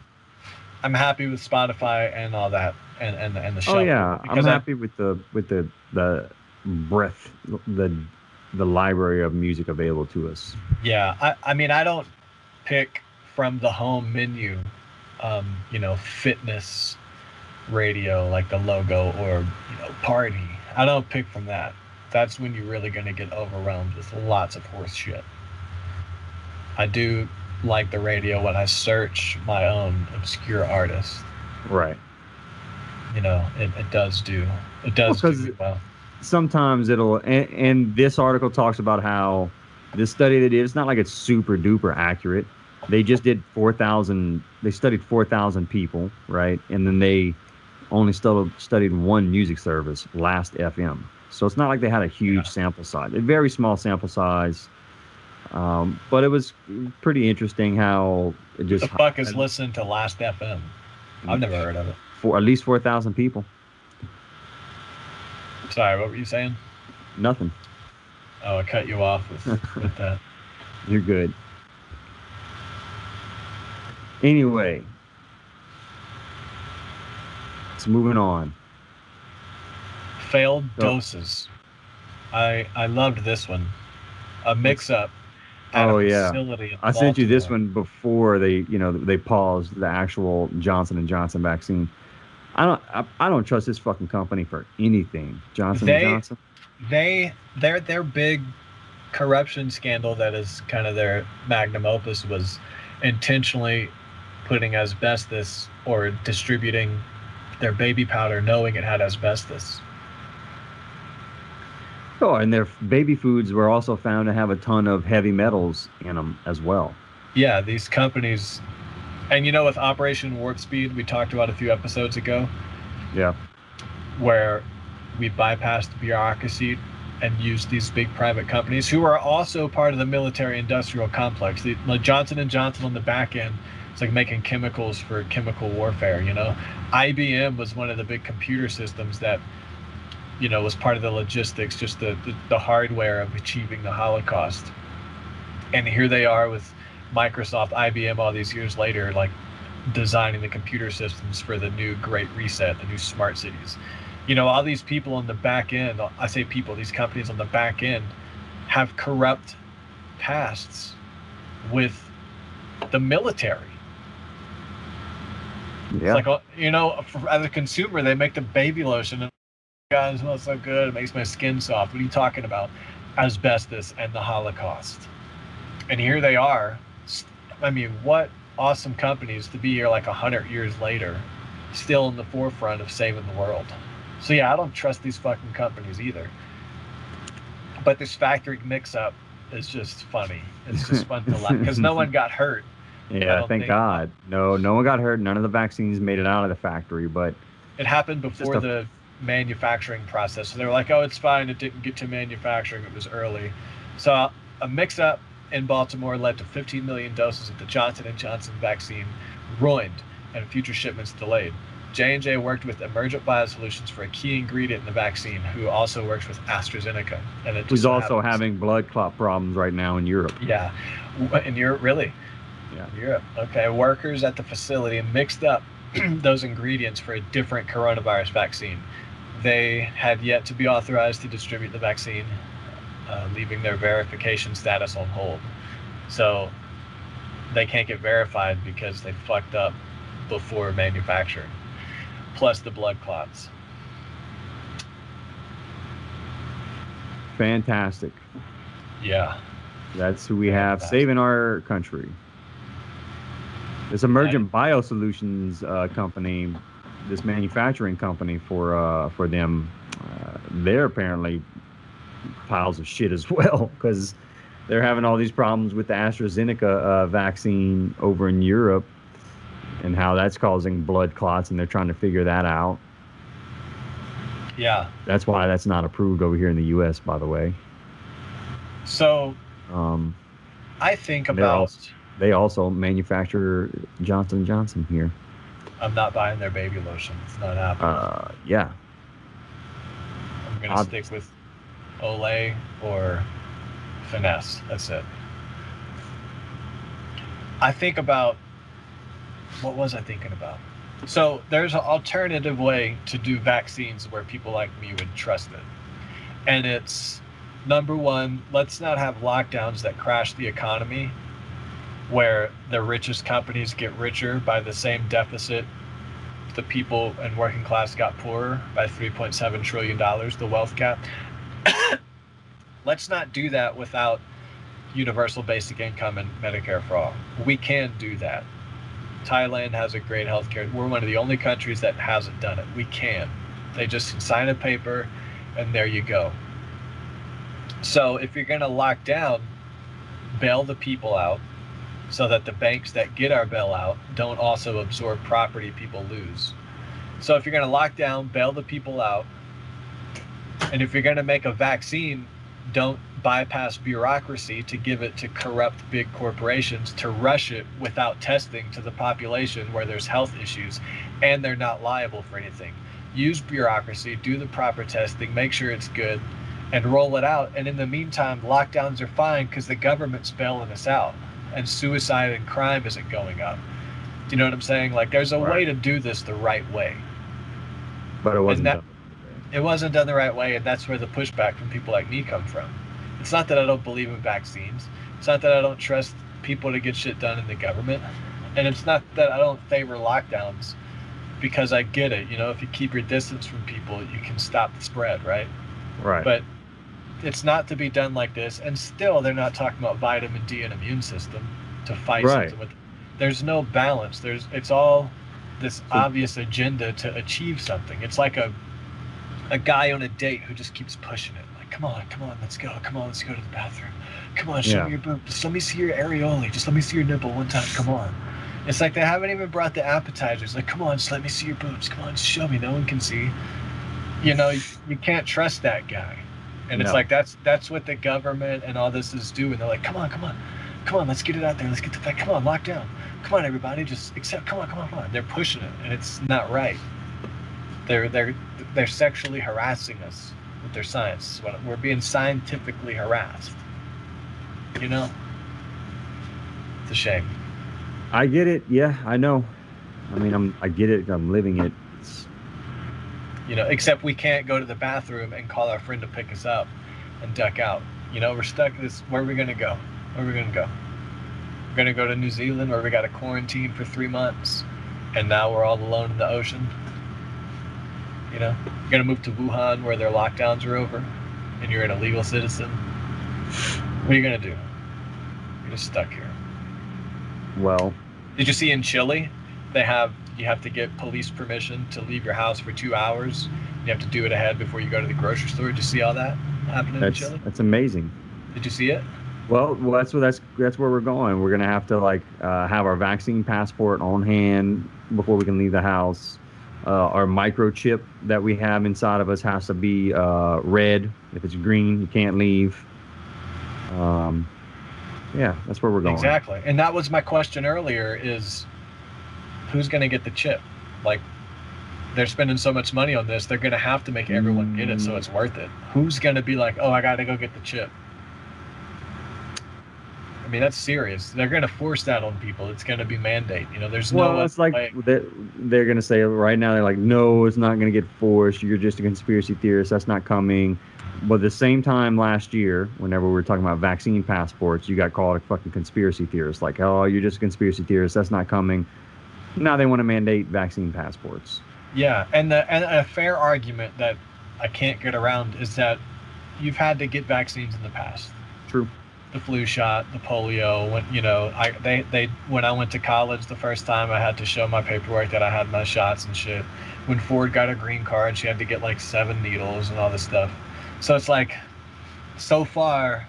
I'm happy with Spotify and all that, and the shuffle. Oh yeah, I'm happy with the breadth, the library of music available to us. Yeah, I mean, I don't pick from the home menu, fitness radio, like the logo, or party. I don't pick from that. That's when you're really going to get overwhelmed with lots of horse shit. I do like the radio when I search my own obscure artist. Right. It does do well. Sometimes it'll, and this article talks about how this study they did, it's not like it's super duper accurate. They just did 4,000, they studied 4,000 people, right? And then they only studied one music service, Last FM. So it's not like they had a huge sample size, a very small sample size. But it was pretty interesting how it just... The fuck is listening to Last FM? I've never heard of it. For at least 4,000 people. Sorry, what were you saying? Nothing. Oh, I cut you off with that. You're good. Anyway, it's moving on. Failed doses. I loved this one. A mix-up at a facility in I sent you this one before they paused the actual Johnson & Johnson vaccine. I don't trust this fucking company for anything. Johnson & Johnson. Their big corruption scandal that is kind of their magnum opus was intentionally putting asbestos or distributing their baby powder knowing it had asbestos. Oh, and their baby foods were also found to have a ton of heavy metals in them as well. Yeah, these companies, and with Operation Warp Speed, we talked about a few episodes ago. Yeah. where we bypassed the bureaucracy and used these big private companies who are also part of the military-industrial complex. Like Johnson & Johnson on the back end, it's like making chemicals for chemical warfare, you know. IBM was one of the big computer systems that, you know, was part of the logistics, just the hardware of achieving the Holocaust. And here they are with Microsoft, IBM, all these years later, like designing the computer systems for the new Great Reset, the new smart cities. You know, all these people on the back end, I say people, these companies on the back end have corrupt pasts with the military. Yeah. It's like, you know, as a consumer, they make the baby lotion and God, it smells so good, it makes my skin soft. What are you talking about? Asbestos and the Holocaust. And here they are. I mean, what awesome companies to be here like 100 years later, still in the forefront of saving the world. So yeah, I don't trust these fucking companies either. But this factory mix-up is just funny. It's just fun to laugh because no one got hurt. Yeah, thank God. No one got hurt. None of the vaccines made it out of the factory, but it happened before the manufacturing process. So they were like, oh, it's fine. It didn't get to manufacturing. It was early. So a mix-up in Baltimore led to 15 million doses of the Johnson & Johnson vaccine ruined and future shipments delayed. J&J worked with Emergent Biosolutions for a key ingredient in the vaccine, who also works with AstraZeneca. And it who's also having blood clot problems right now in Europe. Yeah. In Europe, really? Yeah. Europe. Okay. Workers at the facility mixed up those ingredients for a different coronavirus vaccine. They had yet to be authorized to distribute the vaccine, leaving their verification status on hold. So they can't get verified because they fucked up before manufacturing. Plus the blood clots. Fantastic. Yeah. That's who we have saving our country. This Emergent Biosolutions company, this manufacturing company for them, they're apparently piles of shit as well, because they're having all these problems with the AstraZeneca vaccine over in Europe and how that's causing blood clots, and they're trying to figure that out. Yeah. That's why that's not approved over here in the U.S., by the way. So I think about... They also manufacture Johnson & Johnson here. I'm not buying their baby lotion. It's not happening. Yeah. I'm going to stick with Olay or Finesse. That's it. I think about... What was I thinking about? So there's an alternative way to do vaccines where people like me would trust it. And it's, number one, let's not have lockdowns that crash the economy, where the richest companies get richer by the same deficit the people and working class got poorer by $3.7 trillion, the wealth gap. Let's not do that without universal basic income and Medicare for all. We can do that. Thailand has a great healthcare. We're one of the only countries that hasn't done it. We can. They just sign a paper and there you go. So if you're going to lock down, bail the people out so that the banks that get our bailout don't also absorb property people lose. So if you're going to lock down, bail the people out. And if you're going to make a vaccine, don't bypass bureaucracy to give it to corrupt big corporations to rush it without testing to the population where there's health issues and they're not liable for anything. Use bureaucracy, do the proper testing, make sure it's good, and roll it out. And in the meantime, lockdowns are fine because the government's bailing us out and suicide and crime isn't going up. Do you know what I'm saying? Like, there's a way to do this the right way. But it wasn't done. It wasn't done the right way, and that's where the pushback from people like me come from. It's not that I don't believe in vaccines. It's not that I don't trust people to get shit done in the government. And it's not that I don't favor lockdowns, because I get it. You know, if you keep your distance from people, you can stop the spread, right? Right. But it's not to be done like this. And still, they're not talking about vitamin D and immune system to fight something with. There's no balance. It's all this obvious agenda to achieve something. It's like a guy on a date who just keeps pushing it. Like, come on, let's go. Come on, let's go to the bathroom. Come on, show me your boob. Just let me see your areola. Just let me see your nipple one time. Come on. It's like they haven't even brought the appetizers. Like, come on, just let me see your boobs. Come on, just show me. No one can see. you know, you can't trust that guy. And it's like, that's what the government and all this is doing. They're like, come on, let's get it out there. Let's get the fact. Come on, lock down. Come on, everybody, just accept. Come on. They're pushing it, and it's not right. They're sexually harassing us with their science. We're being scientifically harassed. You know, it's a shame. I get it. Yeah, I know. I mean, I get it. I'm living it. You know, except we can't go to the bathroom and call our friend to pick us up and duck out. You know, we're stuck. Where are we gonna go? We're gonna go to New Zealand, where we got to quarantine for 3 months, and now we're all alone in the ocean. You know, you're gonna move to Wuhan, where their lockdowns are over, and you're an illegal citizen. What are you gonna do? You're just stuck here. Well, did you see in Chile, you have to get police permission to leave your house for 2 hours. You have to do it ahead before you go to the grocery store. Did you see all that happening in Chile? That's amazing. Did you see it? Well, that's where we're going. We're gonna have to have our vaccine passport on hand before we can leave the house. Our microchip that we have inside of us has to be red. If it's green, you can't leave. Yeah, that's where we're going. Exactly. And that was my question earlier: is who's going to get the chip? Like, they're spending so much money on this, they're going to have to make everyone get it, so it's worth it. Who's going to be like, oh, I got to go get the chip? I mean, that's serious. They're going to force that on people. It's going to be mandate. You know, there's no. Well, it's like they're going to say right now. They're like, no, it's not going to get forced. You're just a conspiracy theorist. That's not coming. But at the same time last year, whenever we were talking about vaccine passports, you got called a fucking conspiracy theorist. Like, oh, you're just a conspiracy theorist. That's not coming. Now they want to mandate vaccine passports. Yeah, and a fair argument that I can't get around is that you've had to get vaccines in the past. True. The flu shot, the polio. When I went to college the first time, I had to show my paperwork that I had my shots and shit. When Ford got a green card, she had to get like 7 needles and all this stuff. So it's like, so far,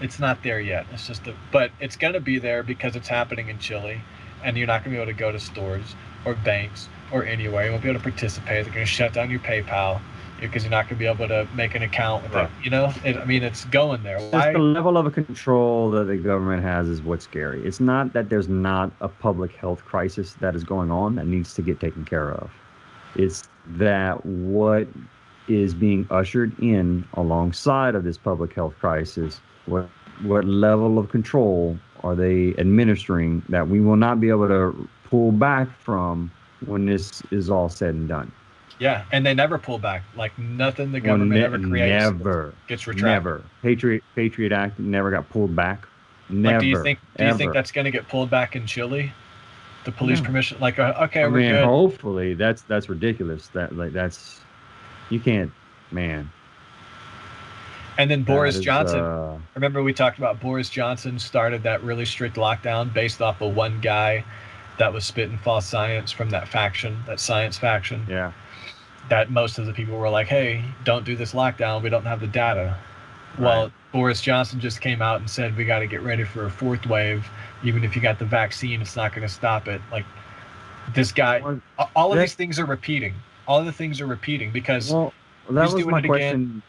it's not there yet. It's just but it's gonna be there because it's happening in Chile, and you're not gonna be able to go to stores or banks or anywhere. You won't be able to participate. They're gonna shut down your PayPal because you're not gonna be able to make an account with it. You know, it's going there. Just the level of control that the government has is what's scary. It's not that there's not a public health crisis that is going on that needs to get taken care of. It's that what is being ushered in alongside of this public health crisis, what level of control are they administering that we will not be able to pull back from when this is all said and done? Yeah, and they never pull back. Like, nothing the government ever creates gets retracted. Never. Patriot Act never got pulled back. Never. Like, do you think that's going to get pulled back in Chile? The police permission? Like, okay, we're good. Hopefully. That's ridiculous. That's you can't, man. And then Boris Johnson. Remember we talked about Boris Johnson started that really strict lockdown based off of one guy that was spitting false science from that science faction. Yeah. That most of the people were like, hey, don't do this lockdown. We don't have the data. Right. Well, Boris Johnson just came out and said we got to get ready for a 4th wave. Even if you got the vaccine, it's not going to stop it. Like, this guy, all of these things are repeating. All of the things are repeating because that was my question.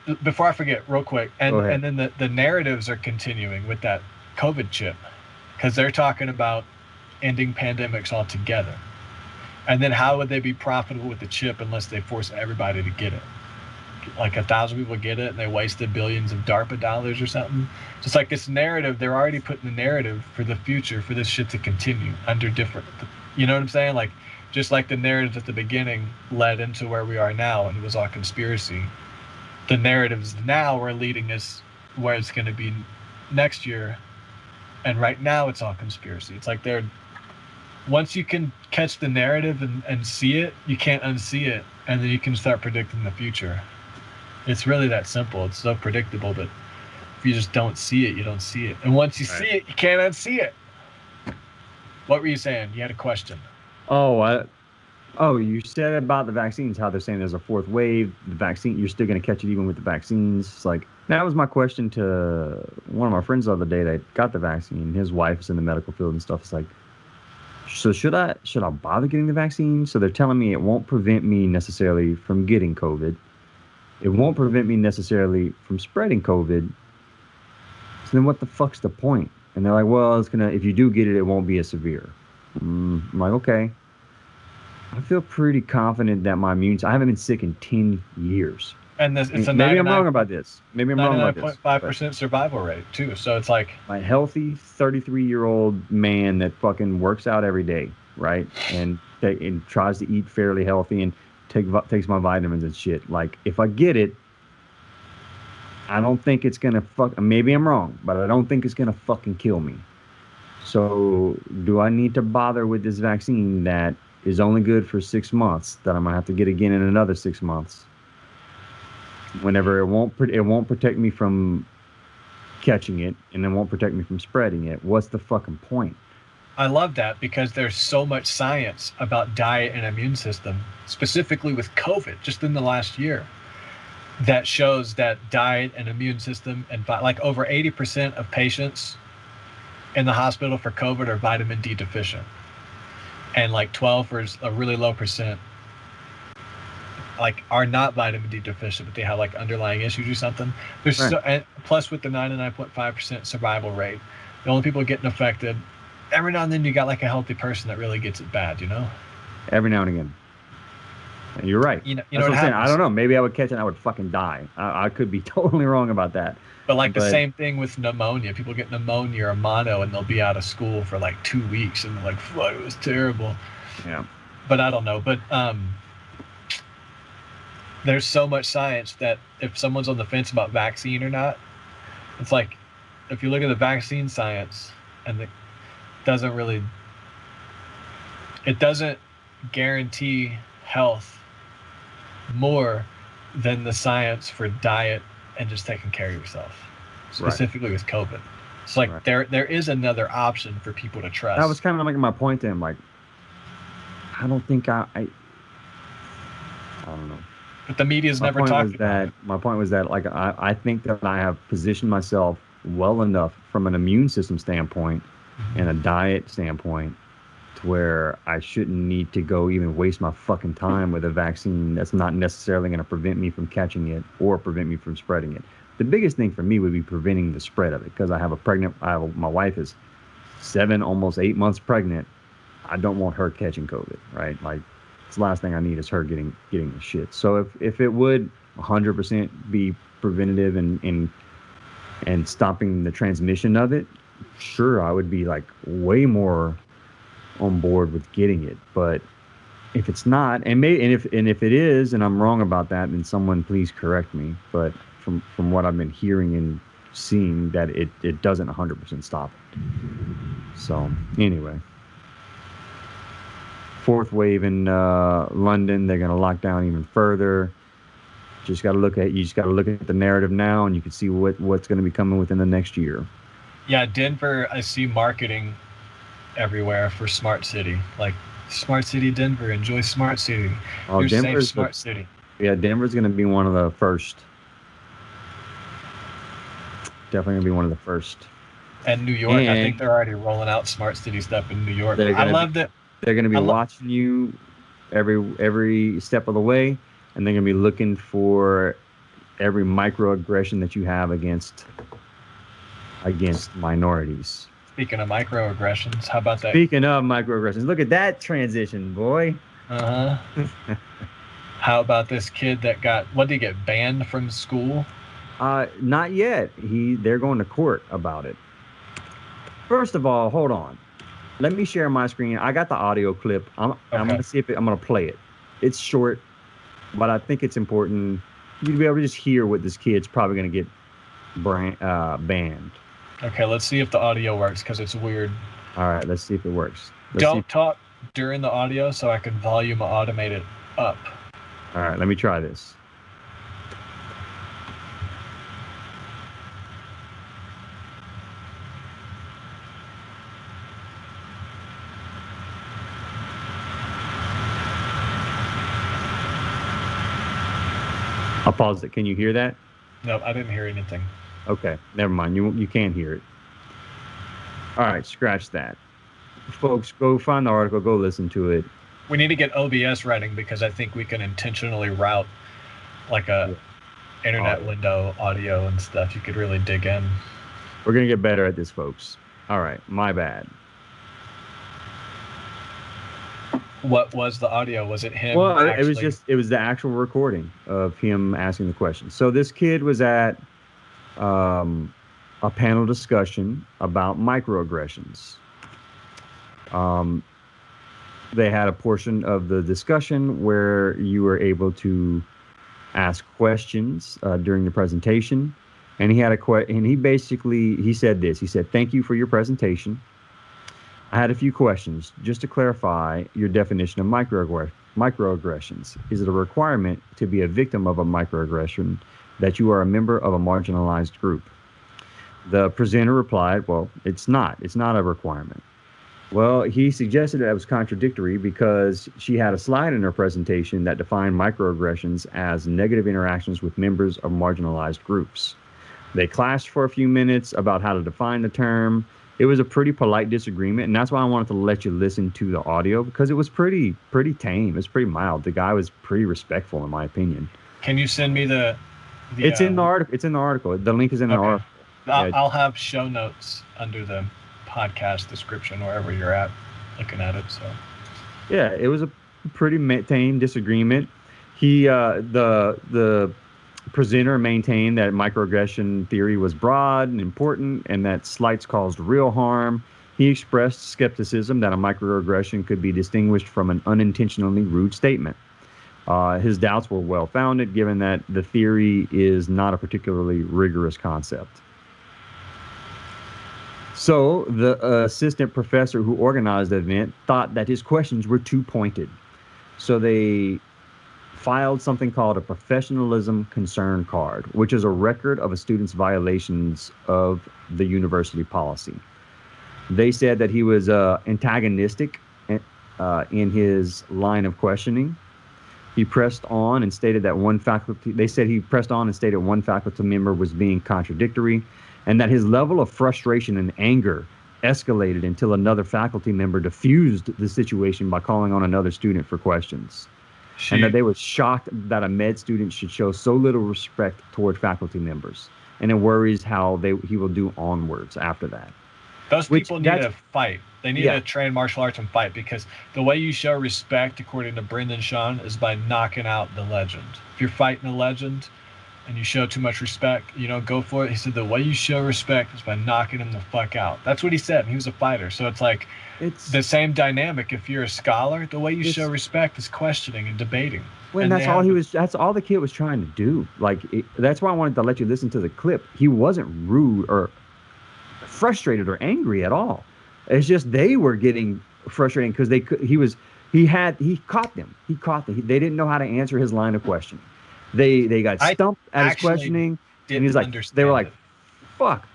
Again. Before I forget, real quick, and then the narratives are continuing with that COVID chip because they're talking about ending pandemics altogether. And then how would they be profitable with the chip unless they force everybody to get it? Like 1,000 people get it and they wasted billions of DARPA dollars or something. Just like this narrative, they're already putting the narrative for the future for this shit to continue under different, you know what I'm saying? Like, just like the narrative at the beginning led into where we are now and it was all conspiracy. The narratives now are leading us where it's going to be next year. And right now it's all conspiracy. It's like once you can catch the narrative and see it, you can't unsee it. And then you can start predicting the future. It's really that simple. It's so predictable, but if you just don't see it, you don't see it. And once you see it, you can't unsee it. What were you saying? You had a question. You said about the vaccines, how they're saying there's a 4th wave. The vaccine, you're still going to catch it even with the vaccines. It's like, that was my question to one of my friends the other day that got the vaccine. His wife's in the medical field and stuff. It's like, So should I bother getting the vaccine? So they're telling me it won't prevent me necessarily from getting COVID. It won't prevent me necessarily from spreading COVID. So then what the fuck's the point? And they're like, well, it's gonna, if you do get it, it won't be as severe. I'm like, okay. I feel pretty confident that my immune, I haven't been sick in 10 years. And this, it's a maybe I'm wrong about this. Maybe I'm wrong about this. 99.5% survival rate too. So it's like my healthy 33-year-old man that fucking works out every day, right? And tries to eat fairly healthy and takes my vitamins and shit. Like, if I get it, I don't think it's gonna maybe I'm wrong, but I don't think it's gonna fucking kill me. So do I need to bother with this vaccine that is only good for 6 months, that I'm gonna have to get again in another 6 months? Whenever it won't protect me from catching it, and it won't protect me from spreading it. What's the fucking point? I love that, because there's so much science about diet and immune system, specifically with COVID, just in the last year, that shows that diet and immune system, and like over 80% of patients in the hospital for COVID are vitamin D deficient, and like 12 or a really low percent like are not vitamin D deficient, but they have like underlying issues or something. There's right. And plus with the 99.5% survival rate, the only people getting affected, every now and then you got like a healthy person that really gets it bad, you know? Every now and again. And you're right. You know what I'm saying. I don't know. Maybe I would catch it and I would fucking die. I could be totally wrong about that. But the same thing with pneumonia. People get pneumonia or mono and they'll be out of school for like 2 weeks and they're like, fuck, it was terrible. Yeah. But I don't know. But there's so much science that if someone's on the fence about vaccine or not, it's like, if you look at the vaccine science, and it doesn't guarantee health more than the science for diet and just taking care of yourself, specifically with COVID. It's like there is another option for people to trust. That was kind of like my point to him. Like, I don't think I don't know. But the media's never talked about it. My point was that, like, I think that I have positioned myself well enough from an immune system standpoint and a diet standpoint to where I shouldn't need to go even waste my fucking time with a vaccine that's not necessarily going to prevent me from catching it or prevent me from spreading it. The biggest thing for me would be preventing the spread of it, because my wife is 7, almost 8 months pregnant. I don't want her catching COVID, right? Like, it's the last thing I need is her getting the shit. So if it would 100% be preventative and stopping the transmission of it, sure, I would be like way more on board with getting it. But if it's not, and if it is, and I'm wrong about that, then someone please correct me. But from what I've been hearing and seeing, that it doesn't 100% stop it. So anyway. 4th wave in London, they're going to lock down even further. You just got to look at the narrative now, and you can see what's going to be coming within the next year. Yeah, Denver, I see marketing everywhere for smart city, like smart city Denver, enjoy smart city. Oh, Denver's smart city. Yeah, Denver's going to be one of the first. Definitely going to be one of the first. And New York, I think they're already rolling out smart city stuff in New York. I love that. They're going to be watching you every step of the way, and they're going to be looking for every microaggression that you have against minorities. Speaking of microaggressions, how about that? Speaking of microaggressions, look at that transition, boy. How about this kid that did he get banned from school? Not yet. They're going to court about it. First of all, hold on. Let me share my screen. I got the audio clip. I'm going to see I'm going to play it. It's short, but I think it's important you to be able to just hear what this kid's probably going to get banned. Okay, let's see if the audio works, because it's weird. All right, let's see if it works. Don't talk during the audio so I can volume automate it up. All right, let me try this. I'll pause it. Can you hear that? No, I didn't hear anything. Okay, never mind. You can't hear it. All right, scratch that. folks, go find the article, go listen to it. We need to get OBS writing because I think we can intentionally route like a internet window audio and stuff. You could really dig in. We're gonna get better at this, folks. All right, my bad. What was the audio? Was it him? Well, it was the actual recording of him asking the question. So this kid was at a panel discussion about microaggressions. They had a portion of the discussion where you were able to ask questions during the presentation, and he had he said this. He said, "Thank you for your presentation. I had a few questions just to clarify your definition of microaggressions. Is it a requirement to be a victim of a microaggression that you are a member of a marginalized group?" The presenter replied, "Well, it's not. It's not a requirement." Well, he suggested that it was contradictory because she had a slide in her presentation that defined microaggressions as negative interactions with members of marginalized groups. They clashed for a few minutes about how to define the term. It was a pretty polite disagreement, and that's why I wanted to let you listen to the audio, because it was pretty tame. It was pretty mild. The guy was pretty respectful, in my opinion. Can you send me the it's in the article. It's in the article. The link is in the article. I'll have show notes under the podcast description wherever you're at looking at it. So yeah, it was a pretty tame disagreement. He the presenter maintained that microaggression theory was broad and important and that slights caused real harm. He expressed skepticism that a microaggression could be distinguished from an unintentionally rude statement. His doubts were well-founded given that the theory is not a particularly rigorous concept. So the assistant professor who organized the event thought that his questions were too pointed. So they filed something called a professionalism concern card, which is a record of a student's violations of the university policy. They said that he was antagonistic in his line of questioning. He pressed on and stated that one faculty member was being contradictory, and that his level of frustration and anger escalated until another faculty member diffused the situation by calling on another student for questions. And that they were shocked that a med student should show so little respect toward faculty members, and it worries how he will do onwards after that. Those people need to fight. They need to train martial arts and fight, because the way you show respect, according to Brendan Shawn, is by knocking out the legend. If you're fighting a legend and you show too much respect, go for it. He said the way you show respect is by knocking him the fuck out. That's what he said. He was a fighter. So it's like it's the same dynamic. If you're a scholar, the way you show respect is questioning and debating. Well, and that's all the kid was trying to do. That's why I wanted to let you listen to the clip. He wasn't rude or frustrated or angry at all. It's just they were getting frustrated because he caught them. They didn't know how to answer his line of questioning. They got stumped at his questioning, and he's like, they were like, "Fuck,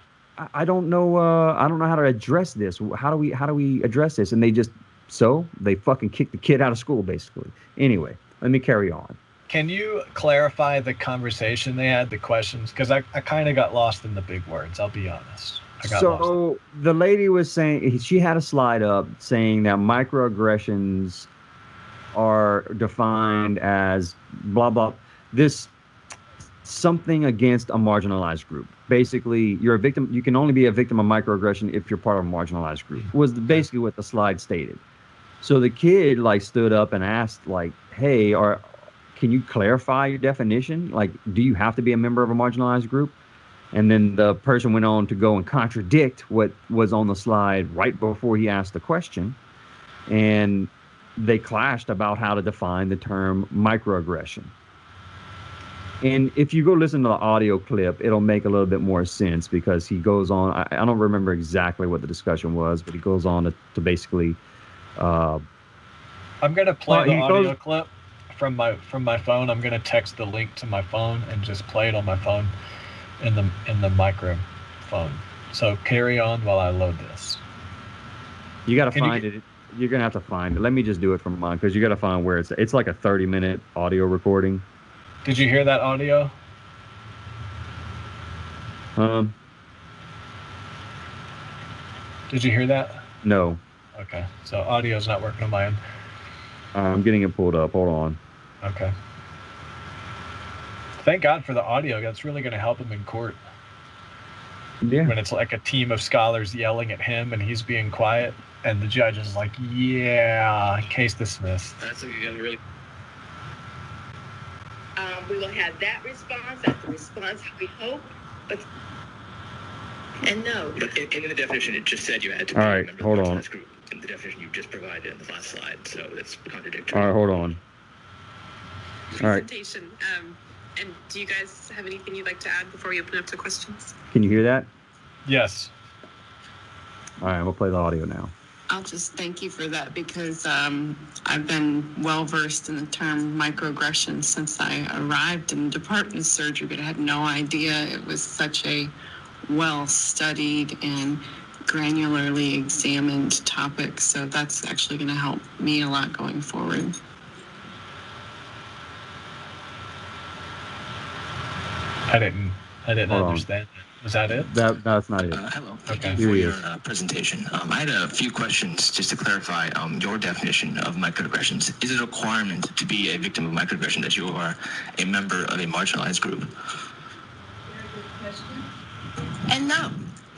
I don't know how to address this. How do we address this?" And they fucking kicked the kid out of school, basically. Anyway, let me carry on. Can you clarify the conversation they had, the questions? Because I kind of got lost in the big words. I'll be honest. So the lady was saying, she had a slide up saying that microaggressions are defined as blah blah. This something against a marginalized group. Basically, you're a victim. You can only be a victim of microaggression if you're part of a marginalized group. Was basically what the slide stated. So the kid stood up and asked "Hey, can you clarify your definition? Do you have to be a member of a marginalized group?" And then the person went on to go and contradict what was on the slide right before he asked the question, and they clashed about how to define the term microaggression. And if you go listen to the audio clip, it'll make a little bit more sense, because he goes on. I don't remember exactly what the discussion was, but he goes on to basically. I'm gonna play the audio clip from my phone. I'm gonna text the link to my phone and just play it on my phone in the microphone. So carry on while I load this. You gotta find it. You're gonna have to find it. Let me just do it from mine, because you gotta find where it's like a 30-minute audio recording. Did you hear that audio? Did you hear that? No. Okay. So audio's not working on my end. I'm getting it pulled up. Hold on. Okay. Thank God for the audio. That's really going to help him in court. Yeah. When it's like a team of scholars yelling at him and he's being quiet, and the judge is like, "Yeah, case dismissed." That's really. We will have that response. That's the response we hope. But and no. But in the definition, it just said you had to be All a right, member hold of the on. marginalized group. In the definition you just provided in the last slide, so that's contradictory. All right, hold on. All right. Presentation. And do you guys have anything you'd like to add before we open up to questions? Can you hear that? Yes. All right, we'll play the audio now. I'll just thank you for that because I've been well versed in the term microaggression since I arrived in the Department of Surgery, but I had no idea it was such a well-studied and granularly examined topic. So that's actually going to help me a lot going forward. I didn't Hold on. understand. Was that it? That's not it. Hello. Okay. Thank Here you he for is. your presentation. I had a few questions just to clarify your definition of microaggressions. Is it a requirement to be a victim of microaggression that you are a member of a marginalized group? And no.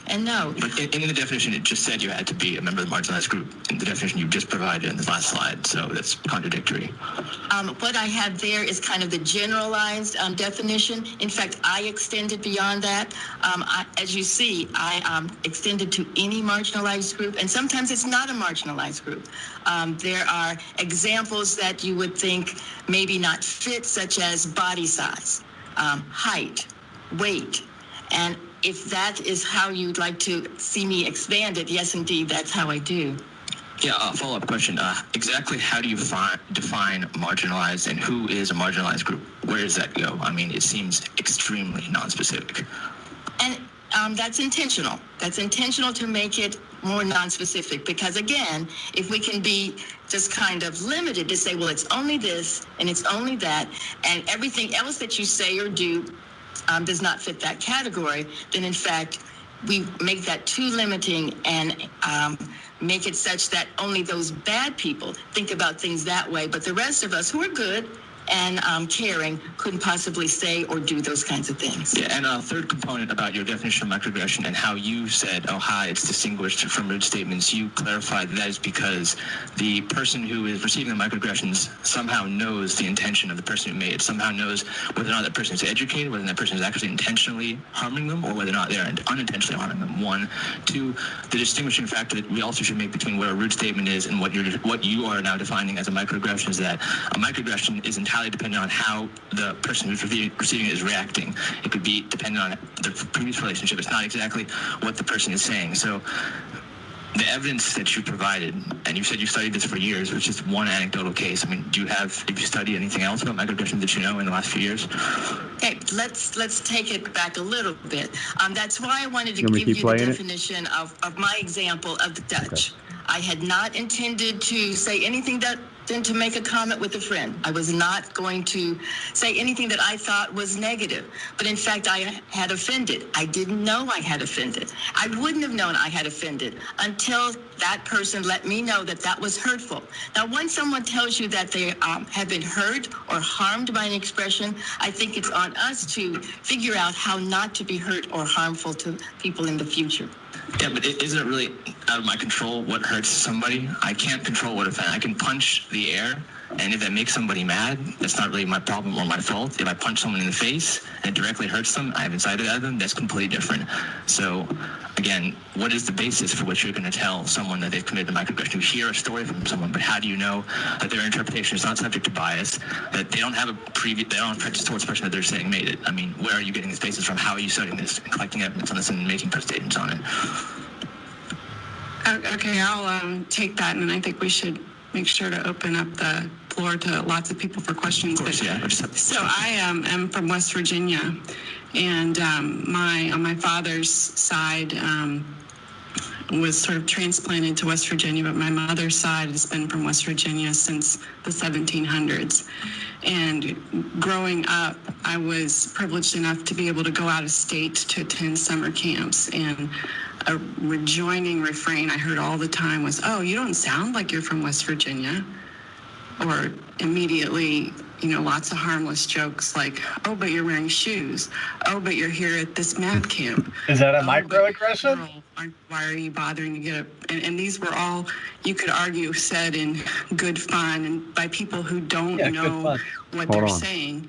And no. But in the definition, it just said you had to be a member of the marginalized group. In the definition you just provided in the last slide, so that's contradictory. What I have there is kind of the generalized definition. In fact, I extended beyond that. As you see, I extended to any marginalized group, and sometimes it's not a marginalized group. There are examples that you would think maybe not fit, such as body size, height, weight, and if that is how you'd like to see me expand it, yes, indeed, that's how I do. Yeah, a follow-up question. Exactly how do you define marginalized, and who is a marginalized group? Where does that go? I mean, it seems extremely nonspecific. And that's intentional. That's intentional to make it more nonspecific because, again, if we can be just kind of limited to say, well, it's only this and it's only that, and everything else that you say or do does not fit that category, then in fact we make that too limiting and make it such that only those bad people think about things that way, but the rest of us who are good and caring couldn't possibly say or do those kinds of things. Yeah, and a third component about your definition of microaggression and how you said, oh, hi, it's distinguished from rude statements, you clarified that is because the person who is receiving the microaggressions somehow knows the intention of the person who made it, somehow knows whether or not that person is educated, whether that person is actually intentionally harming them, or whether or not they are unintentionally harming them. One. Two, the distinguishing factor that we also should make between what a rude statement is and what you are now defining as a microaggression is that a microaggression is entirely dependent on how the person who's receiving it is reacting. It could be dependent on the previous relationship. It's not exactly what the person is saying. So the evidence that you provided, and you said you studied this for years, which is one anecdotal case. I mean, have you studied anything else about microaggression that you know in the last few years? Okay, let's take it back a little bit. That's why I wanted to You want me give to you keep the playing it? definition of my example of the Dutch. Okay. I had not intended to say anything than to make a comment with a friend. I was not going to say anything that I thought was negative. But in fact, I had offended. I didn't know I had offended. I wouldn't have known I had offended until that person let me know that that was hurtful. Now, when someone tells you that they have been hurt or harmed by an expression, I think it's on us to figure out how not to be hurt or harmful to people in the future. Yeah, but isn't it really out of my control what hurts somebody? I can't control what offends. I can punch the air, and if that makes somebody mad, that's not really my problem or my fault. If I punch someone in the face and it directly hurts them, I have incited at them, that's completely different. So, again, what is the basis for what you're going to tell someone that they've committed a microaggression? You hear a story from someone, but how do you know that their interpretation is not subject to bias, that they don't have they don't have prejudice towards the person that they're saying made it? I mean, where are you getting this basis from? How are you studying this, collecting evidence on this, and making statements on it? Okay, I'll take that, and I think we should make sure to open up the floor to lots of people for questions. Of course, yeah. So I am from West Virginia, and on my father's side was sort of transplanted to West Virginia, but my mother's side has been from West Virginia since the 1700s. And growing up, I was privileged enough to be able to go out of state to attend summer camps. And a rejoining refrain I heard all the time was, "Oh, you don't sound like you're from West Virginia." Or immediately, lots of harmless jokes like, "Oh, but you're wearing shoes. Oh, but you're here at this math camp." Is that a microaggression? Why are you bothering to get up? And these were all, you could argue, said in good fun and by people who don't know what they're saying.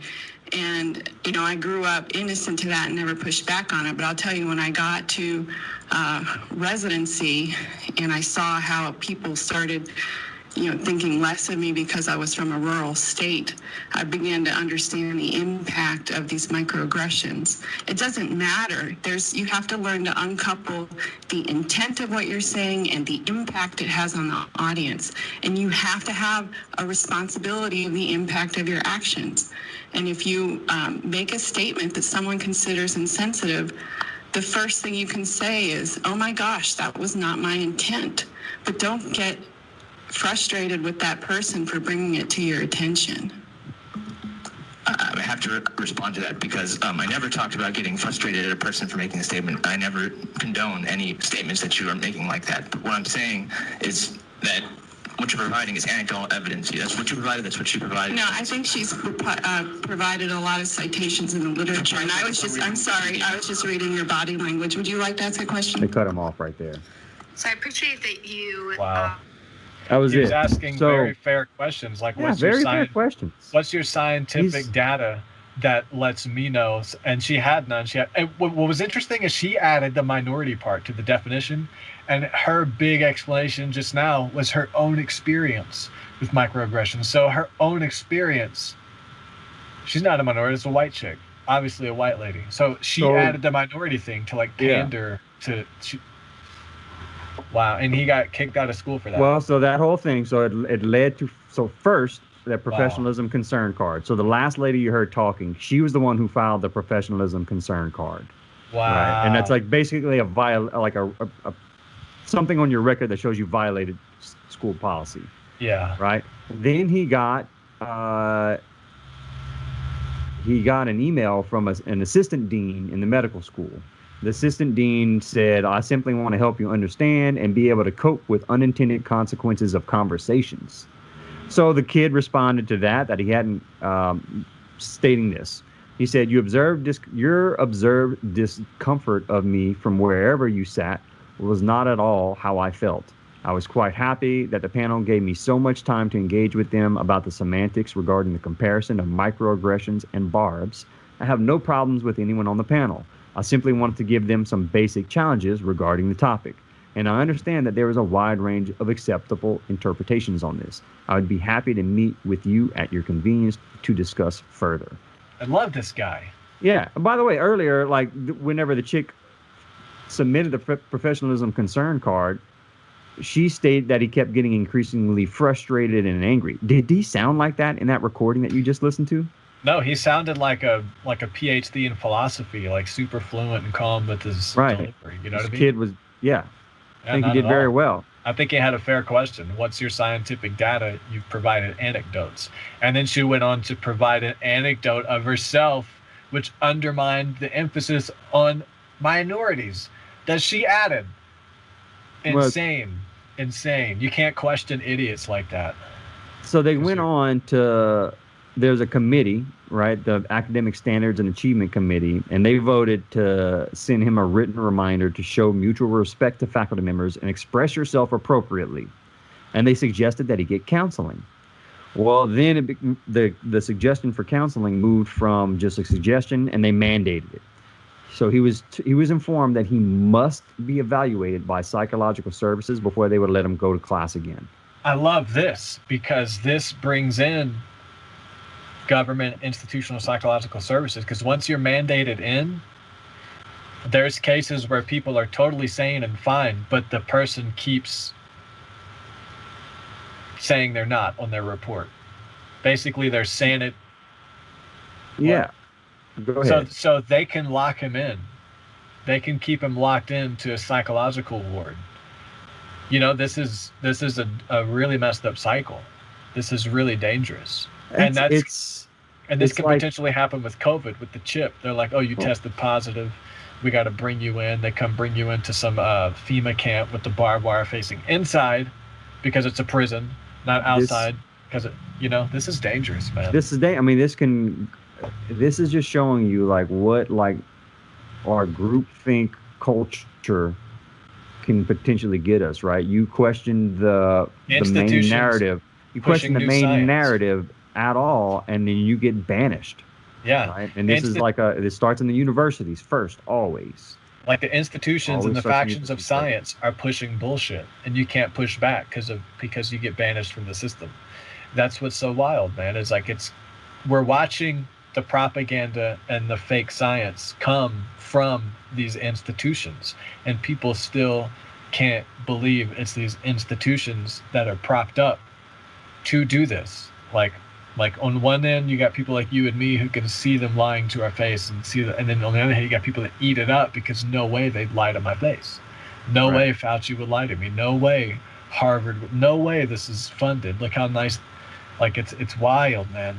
And, I grew up innocent to that and never pushed back on it. But I'll tell you, when I got to residency and I saw how people started thinking less of me because I was from a rural state, I began to understand the impact of these microaggressions. It doesn't matter. You have to learn to uncouple the intent of what you're saying and the impact it has on the audience. And you have to have a responsibility of the impact of your actions. And if you make a statement that someone considers insensitive, the first thing you can say is, "Oh my gosh, that was not my intent." But don't get frustrated with that person for bringing it to your attention. I have to respond to that because I never talked about getting frustrated at a person for making a statement. I never condone any statements that you are making like that. But what I'm saying is that what you're providing is anecdotal evidence. That's what you provided. That's what you provided. No, I think she's provided a lot of citations in the literature. And I'm sorry, I was just reading your body language. Would you like to ask a question? They cut him off right there. So I appreciate that you... Wow. That was he was it. asking very fair questions, like what's your fair questions. What's your scientific data that lets me know? And she had none. And what was interesting is she added the minority part to the definition, and her big explanation just now was her own experience with microaggressions. So her own experience. She's not a minority; it's a white chick, obviously a white lady. So she added the minority thing to pander to. Wow, and he got kicked out of school for that. Well, so that whole thing, so it led to, first, that professionalism concern card. So the last lady you heard talking, she was the one who filed the professionalism concern card. Wow. Right? And that's like basically a something on your record that shows you violated school policy. Yeah. Right? Then he got an email from an assistant dean in the medical school. The assistant dean said, "I simply want to help you understand and be able to cope with unintended consequences of conversations." So the kid responded to that he hadn't, stating this. He said, your observed discomfort of me from wherever you sat was not at all how I felt. I was quite happy that the panel gave me so much time to engage with them about the semantics regarding the comparison of microaggressions and barbs. I have no problems with anyone on the panel. I simply wanted to give them some basic challenges regarding the topic. And I understand that there is a wide range of acceptable interpretations on this. I would be happy to meet with you at your convenience to discuss further. I love this guy. Yeah. And by the way, earlier, whenever the chick submitted the professionalism concern card, she stated that he kept getting increasingly frustrated and angry. Did he sound like that in that recording that you just listened to? No, he sounded like a PhD in philosophy, like super fluent and calm with his delivery. You know what I mean? Kid was, I think he did very well. I think he had a fair question. What's your scientific data? You've provided anecdotes. And then she went on to provide an anecdote of herself, which undermined the emphasis on minorities that she added. Insane. You can't question idiots like that. So they went on to... There's a committee, right, the Academic Standards and Achievement Committee, and they voted to send him a written reminder to show mutual respect to faculty members and express yourself appropriately. And they suggested that he get counseling. Well, then the suggestion for counseling moved from just a suggestion, and they mandated it. So he was informed that he must be evaluated by psychological services before they would let him go to class again. I love this because this brings in government institutional psychological services, because once you're mandated in, there's cases where people are totally sane and fine, but the person keeps saying they're not on their report. Basically, they're saying it. Yeah. Go ahead. So they can lock him in. They can keep him locked into a psychological ward. This is a really messed up cycle. This is really dangerous. And this can potentially happen with COVID, with the chip. They're like, "Oh, you tested positive. We got to bring you in. They come bring you into some FEMA camp with the barbed wire facing inside because it's a prison, not outside. Because this is dangerous, man. I mean, this is just showing you like what like our groupthink culture can potentially get us, right? You question the main narrative. You question the main narrative at all, and then you get banished. Yeah. Right? And this is like this starts in the universities first, always. Like the institutions and the factions of science are pushing bullshit, and you can't push back because you get banished from the system. That's what's so wild, man. It's like we're watching the propaganda and the fake science come from these institutions, and people still can't believe it's these institutions that are propped up to do this. Like on one end, you got people like you and me who can see them lying to our face and then on the other hand, you got people that eat it up because no way they'd lie to my face. No way Fauci would lie to me. No way Harvard. No way this is funded. Look how nice. Like it's wild, man.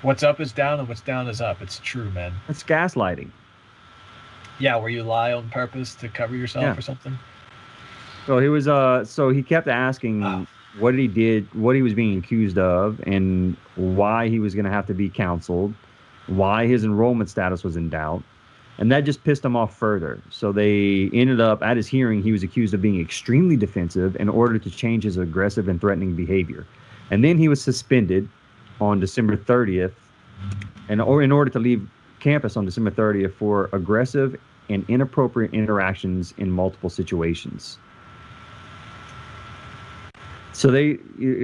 What's up is down and what's down is up. It's true, man. It's gaslighting. Yeah, where you lie on purpose to cover yourself or something. So he was so he kept asking what he was being accused of, and why he was going to have to be counseled, why his enrollment status was in doubt, and that just pissed him off further. So they ended up at his hearing, he was accused of being extremely defensive in order to change his aggressive and threatening behavior, and then he was suspended on December 30th, in order to leave campus on December 30th for aggressive and inappropriate interactions in multiple situations. So they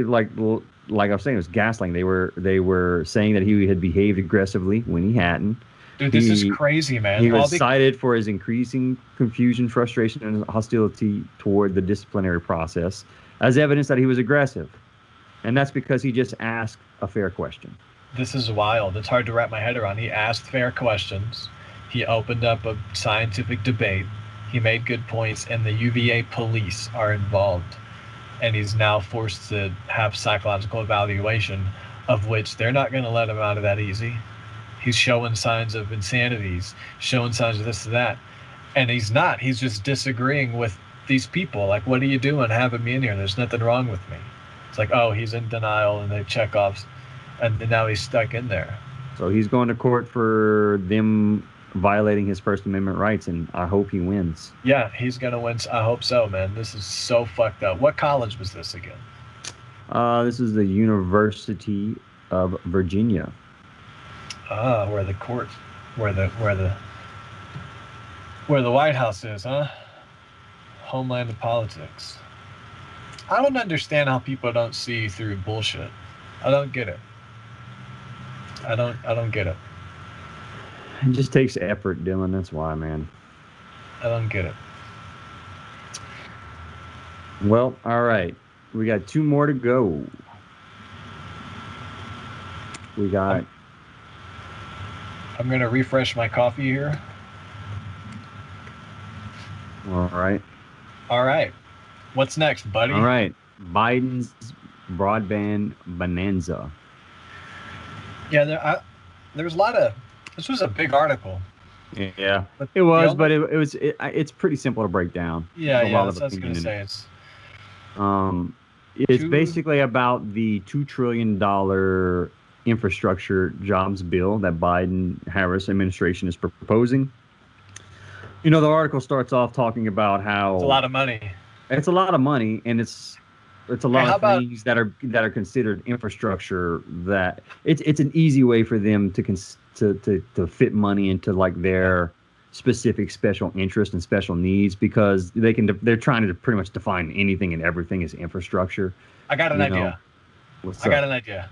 like I was saying, it was gaslighting. They were saying that he had behaved aggressively when he hadn't. Dude, this is crazy, man. He was cited for his increasing confusion, frustration, and hostility toward the disciplinary process as evidence that he was aggressive. And that's because he just asked a fair question. This is wild. It's hard to wrap my head around. He asked fair questions. He opened up a scientific debate. He made good points, and the UVA police are involved. And he's now forced to have psychological evaluation, of which they're not going to let him out of that easy. He's showing signs of insanity. He's showing signs of this and that. And he's not. He's just disagreeing with these people. Like, what are you doing having me in here? There's nothing wrong with me. It's like, oh, he's in denial, and they check off, and now he's stuck in there. So he's going to court for them violating his First Amendment rights, and I hope he wins. Yeah, he's going to win. I hope so, man. This is so fucked up. What college was this again? This is the University of Virginia. Where the White House is, huh? Homeland of politics. I don't understand how people don't see through bullshit. I don't get it. I don't get it. It just takes effort, Dillon. That's why, man. I don't get it. Well, all right. We got 2 more to go. We got... I'm going to refresh my coffee here. All right. All right. What's next, buddy? All right. Biden's broadband bonanza. Yeah, there was a lot of... This was a big article. Yeah, it was, but it's pretty simple to break down. Yeah, that's what I was going to say. It's basically about the $2 trillion infrastructure jobs bill that Biden-Harris administration is proposing. You know, the article starts off talking about how it's a lot of money. It's a lot of money, and it's a lot of things that are considered infrastructure. That it's an easy way for them to fit money into like their specific special interest and special needs, because they're trying to pretty much define anything and everything as infrastructure. I got an idea. I got an idea.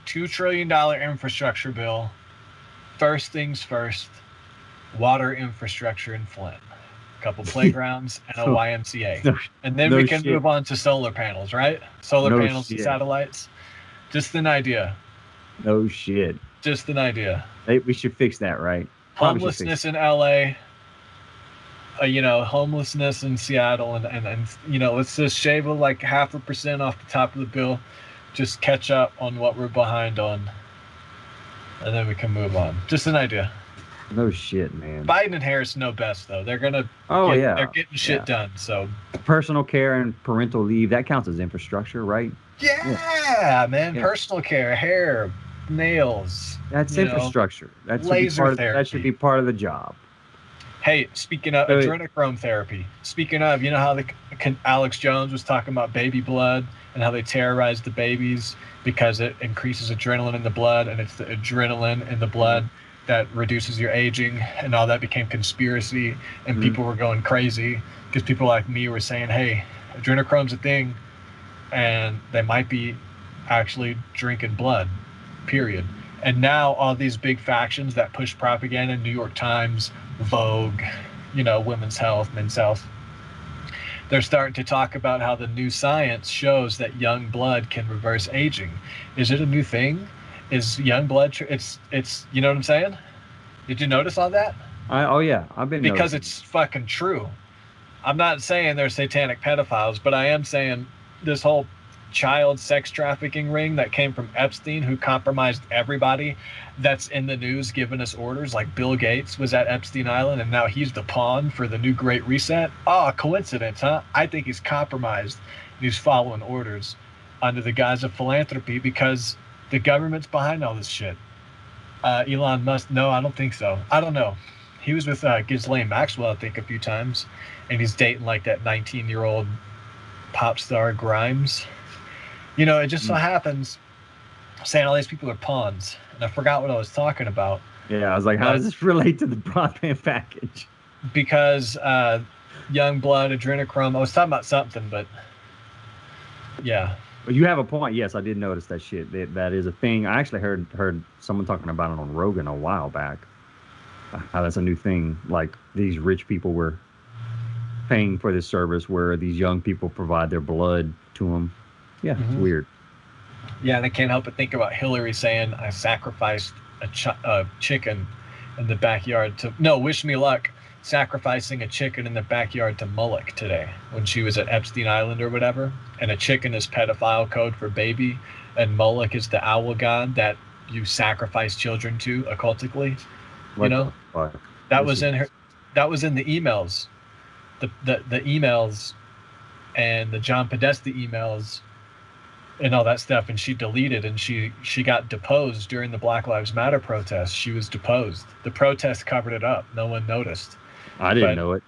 $2 trillion infrastructure bill. First things first, water infrastructure in Flint. A couple playgrounds and a YMCA. And then we can move on to solar panels, right? Solar panels and satellites. Just an idea. No shit. Just an idea. We should fix that, right? Homelessness in LA. Homelessness in Seattle, and let's just shave like 0.5% off the top of the bill. Just catch up on what we're behind on, and then we can move on. Just an idea. No shit, man. Biden and Harris know best, though. They're gonna. They're getting shit done. So personal care and parental leave, that counts as infrastructure, right? Yeah, man. Yeah. Personal care, hair, nails. That's infrastructure. That should be part of the job. Hey, speaking of adrenochrome therapy, you know how Alex Jones was talking about baby blood and how they terrorize the babies because it increases adrenaline in the blood, and it's the adrenaline in the blood that reduces your aging, and all that became conspiracy, and people were going crazy because people like me were saying, hey, adrenochrome's a thing, and they might be actually drinking blood, period. And now all these big factions that push propaganda, New York Times, Vogue, Women's Health, Men's Health, they're starting to talk about how the new science shows that young blood can reverse aging. Is it a new thing? Is young blood, it's you know what I'm saying? Did you notice all that? I've been because it's fucking true. I'm not saying they're satanic pedophiles, but I am saying this whole child sex trafficking ring that came from Epstein, who compromised everybody that's in the news giving us orders, like Bill Gates was at Epstein Island and now he's the pawn for the new Great Reset. Oh, coincidence, huh? I think he's compromised and he's following orders under the guise of philanthropy because the government's behind all this shit. Elon Musk, no, I don't think so. I don't know. He was with Ghislaine Maxwell, I think, a few times, and he's dating like that 19-year-old pop star Grimes. It just so happens, saying all these people are pawns, and I forgot what I was talking about. Yeah, I was like, how does this relate to the broadband package? Because young blood, adrenochrome, I was talking about something, but yeah. But you have a point. Yes, I did notice that shit. That is a thing. I actually heard someone talking about it on Rogan a while back. How that's a new thing. Like these rich people were paying for this service where these young people provide their blood to them. Yeah, It's weird. Yeah, and I can't help but think about Hillary saying, I sacrificed a chicken in the backyard to... No, wish me luck. Sacrificing a chicken in the backyard to Moloch today when she was at Epstein Island or whatever. And a chicken is pedophile code for baby, and Moloch is the owl god that you sacrifice children to occultically. That was in the emails, the emails, and the John Podesta emails, and all that stuff. And she deleted, and she got deposed during the Black Lives Matter protest. She was deposed. The protest covered it up. No one noticed. I didn't know it.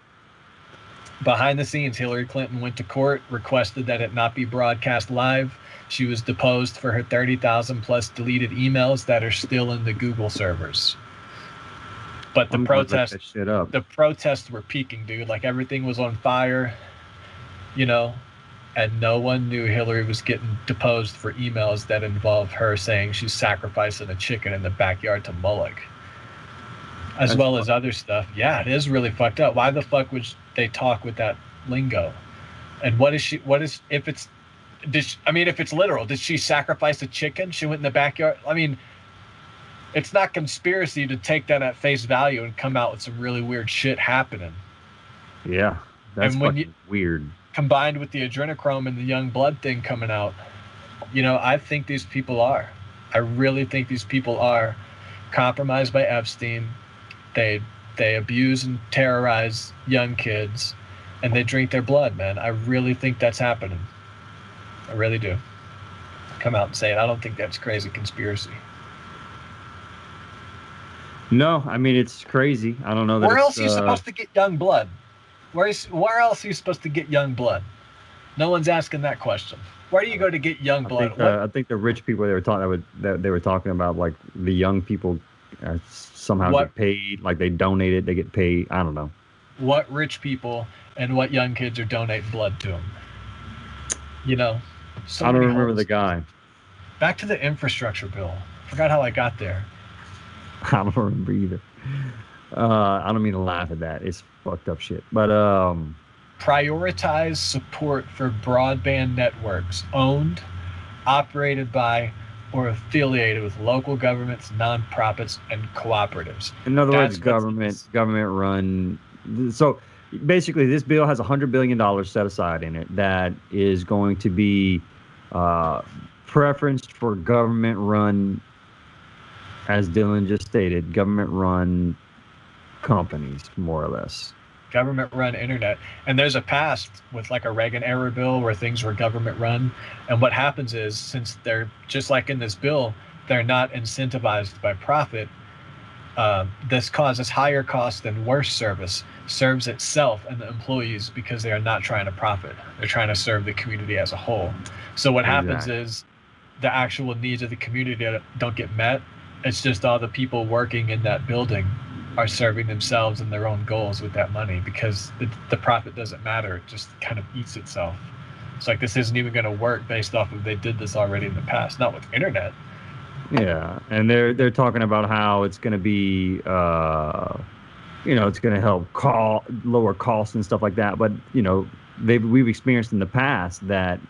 Behind the scenes, Hillary Clinton went to court, requested that it not be broadcast live. She was deposed for her 30,000 plus deleted emails that are still in the Google servers. But the protests were peaking, dude. Like everything was on fire, and no one knew Hillary was getting deposed for emails that involved her saying she's sacrificing a chicken in the backyard to Moloch. As well as other stuff. Yeah, it is really fucked up. Why the fuck would they talk with that lingo? And if it's literal, did she sacrifice a chicken? She went in the backyard. I mean, it's not conspiracy to take that at face value and come out with some really weird shit happening. Yeah, that's weird. Combined with the adrenochrome and the young blood thing coming out, I think these people are. I really think these people are compromised by Epstein. They abuse and terrorize young kids, and they drink their blood, man. I really think that's happening. I really do. Come out and say it. I don't think that's crazy conspiracy. No, I mean, it's crazy. I don't know. Where else are you supposed to get young blood? Where else are you supposed to get young blood? No one's asking that question. Where do you go to get young blood? I think the rich people they were talking about, like the young people somehow get paid, like they donate it, they get paid. I don't know. What rich people and what young kids are donating blood to them? I don't remember the guy. Back to the infrastructure bill. Forgot how I got there. I don't remember either. I don't mean to laugh at that. It's fucked up shit. But prioritize support for broadband networks owned, operated by, or affiliated with local governments, nonprofits, and cooperatives. In other words, government run. So basically, this bill has $100 billion set aside in it that is going to be preferenced for government run, as Dillon just stated, government run companies, more or less. Government-run internet. And there's a past with like a Reagan-era bill where things were government-run. And what happens is, since they're just like in this bill, they're not incentivized by profit. This causes higher cost and worse service, serves itself and the employees because they are not trying to profit. They're trying to serve the community as a whole. So what happens is the actual needs of the community don't get met. It's just all the people working in that building are serving themselves and their own goals with that money because the profit doesn't matter. It just kind of eats itself. It's like this isn't even going to work based off of they did this already in the past, not with internet. Yeah, and they're talking about how it's going to be, it's going to help lower costs and stuff like that. But we've experienced in the past that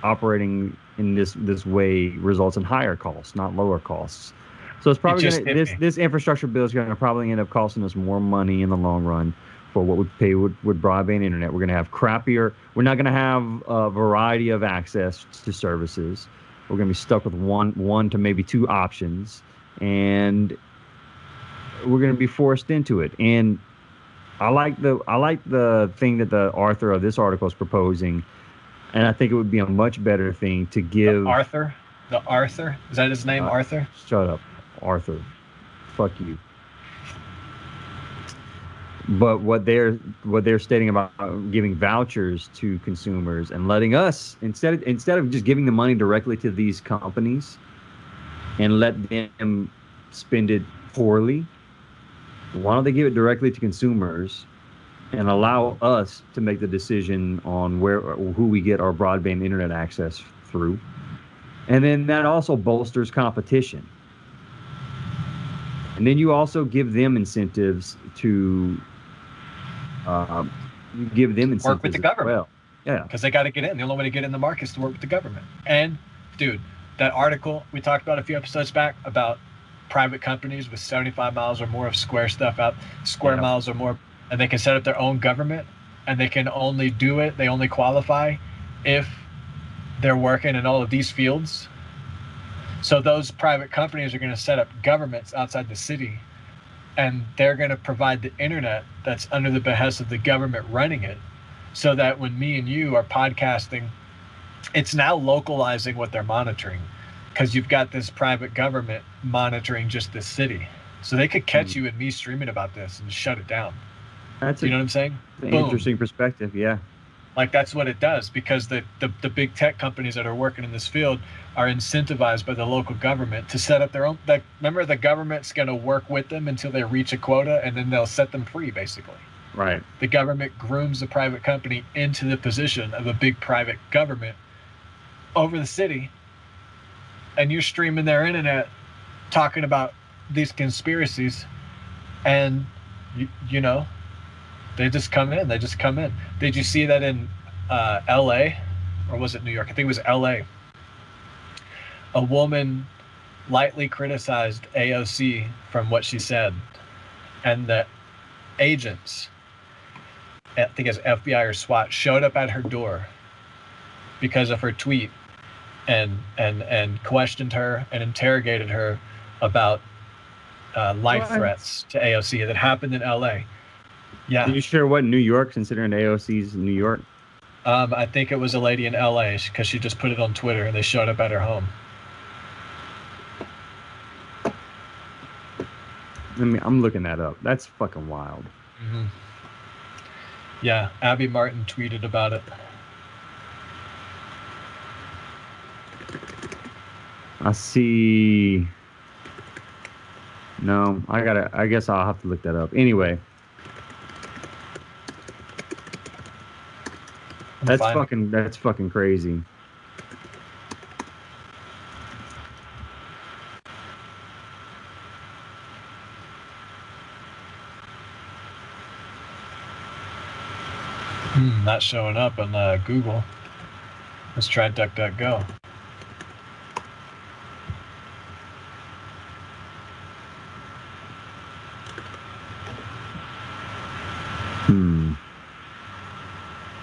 operating in this way results in higher costs, not lower costs. So it's probably this infrastructure bill is going to probably end up costing us more money in the long run for what we pay with broadband internet. We're going to have crappier. We're not going to have a variety of access to services. We're going to be stuck with one to maybe two options, and we're going to be forced into it. And I like the thing that the author of this article is proposing, and I think it would be a much better thing to give The Arthur? Is that his name, Arthur? Shut up, Arthur. Fuck you. But what they're stating about giving vouchers to consumers and letting us instead of just giving the money directly to these companies and let them spend it poorly, why don't they give it directly to consumers and allow us to make the decision on who we get our broadband internet access through? And then that also bolsters competition. And then you also give them incentives to work with the government. Well. Yeah, because they got to get in. The only way to get in the market is to work with the government. And dude, that article we talked about a few episodes back about private companies with 75 miles or more of square miles or more, and they can set up their own government, and they can only do it. They only qualify if they're working in all of these fields. So those private companies are going to set up governments outside the city, and they're going to provide the internet that's under the behest of the government running it, so that when me and you are podcasting, it's now localizing what they're monitoring, because you've got this private government monitoring just this city. So they could catch you and me streaming about this and shut it down. You know what I'm saying? An interesting perspective, yeah. Like that's what it does, because the big tech companies that are working in this field are incentivized by the local government to set up their own. Remember, the government's going to work with them until they reach a quota, and then they'll set them free, basically. Right. The government grooms the private company into the position of a big private government over the city, and you're streaming their internet talking about these conspiracies, and they just come in. Did you see that in LA, or was it New York? I think it was LA. A woman lightly criticized AOC from what she said, and the agents, I think it's FBI or SWAT, showed up at her door because of her tweet and questioned her and interrogated her about life threats to AOC that happened in LA. Yeah. Are you sure what New York, considering AOC's New York? I think it was a lady in LA, because she just put it on Twitter and they showed up at her home. I'm looking that up. That's fucking wild. Mm-hmm. Yeah, Abby Martin tweeted about it. I see. No, I guess I'll have to look that up. Anyway. That's fucking crazy. Not showing up on Google. Let's try DuckDuckGo.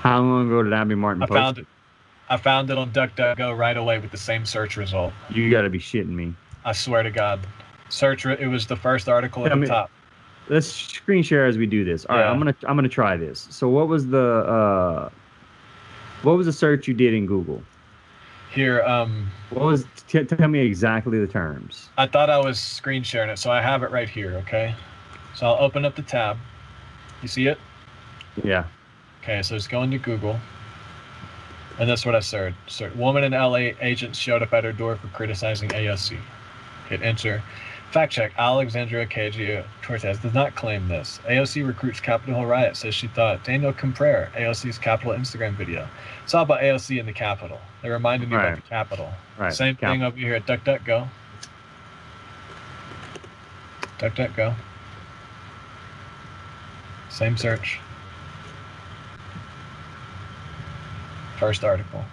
How long ago did Abby Martin post it? I found it on DuckDuckGo right away with the same search result. You got to be shitting me. I swear to God. It was the first article at the top. let's screen share as we do this. All right, I'm gonna try this. So what was the search you did in Google? Here, what was? Tell me exactly the terms. I thought I was screen sharing it, so I have it right here. Okay, so I'll open up the tab. You see it? Yeah. Okay, so it's going to Google, and that's what I searched. Woman in LA, agents showed up at her door for criticizing AOC. Hit enter. Fact check. Alexandria Ocasio-Cortez does not claim this. AOC recruits Capitol Hill riot, says she thought Daniel Comprare, AOC's Capitol Instagram video. It's all about AOC in the Capitol. They reminded me about the Capitol. Right. Same thing over here at DuckDuckGo. DuckDuckGo. Same search. First article.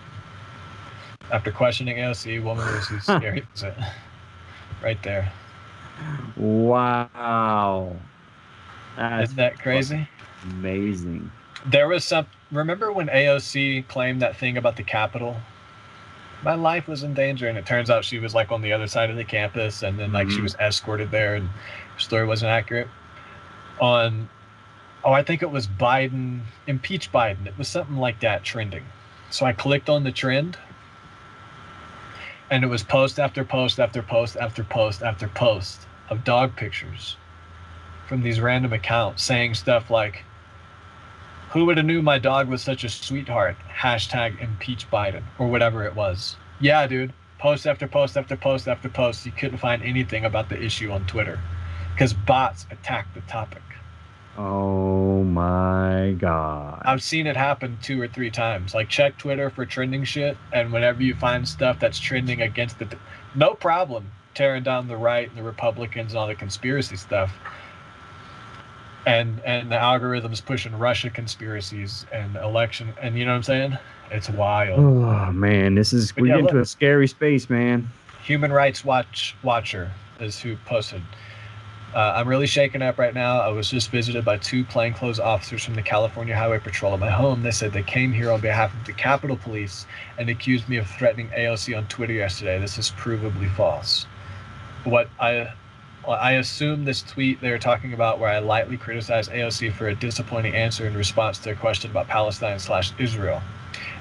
After questioning AOC, woman was scary. Right there. Wow. Isn't that crazy? Amazing. There was some. Remember when AOC claimed that thing about the Capitol? My life was in danger, and it turns out she was like on the other side of the campus, and then like she was escorted there, and her story wasn't accurate. I think it was Biden, impeach Biden. It was something like that trending. So I clicked on the trend, and it was post after post after post after post after post of dog pictures from these random accounts saying stuff like, who would have knew my dog was such a sweetheart? Hashtag impeach Biden, or whatever it was. Yeah, dude. Post after post after post after post. You couldn't find anything about the issue on Twitter because bots attacked the topic. Oh my God. I've seen it happen 2 or 3 times. Like, check Twitter for trending shit, and whenever you find stuff that's trending against it, no problem tearing down the right and the Republicans and all the conspiracy stuff. And the algorithm's pushing Russia conspiracies and election, and you know what I'm saying? It's wild. Oh man, we get into a scary space, man. Human Rights Watcher is who posted. I'm really shaken up right now. I was just visited by 2 plainclothes officers from the California Highway Patrol at my home. They said they came here on behalf of the Capitol Police and accused me of threatening AOC on Twitter yesterday. This is provably false. I assume this tweet they were talking about where I lightly criticized AOC for a disappointing answer in response to a question about Palestine/Israel.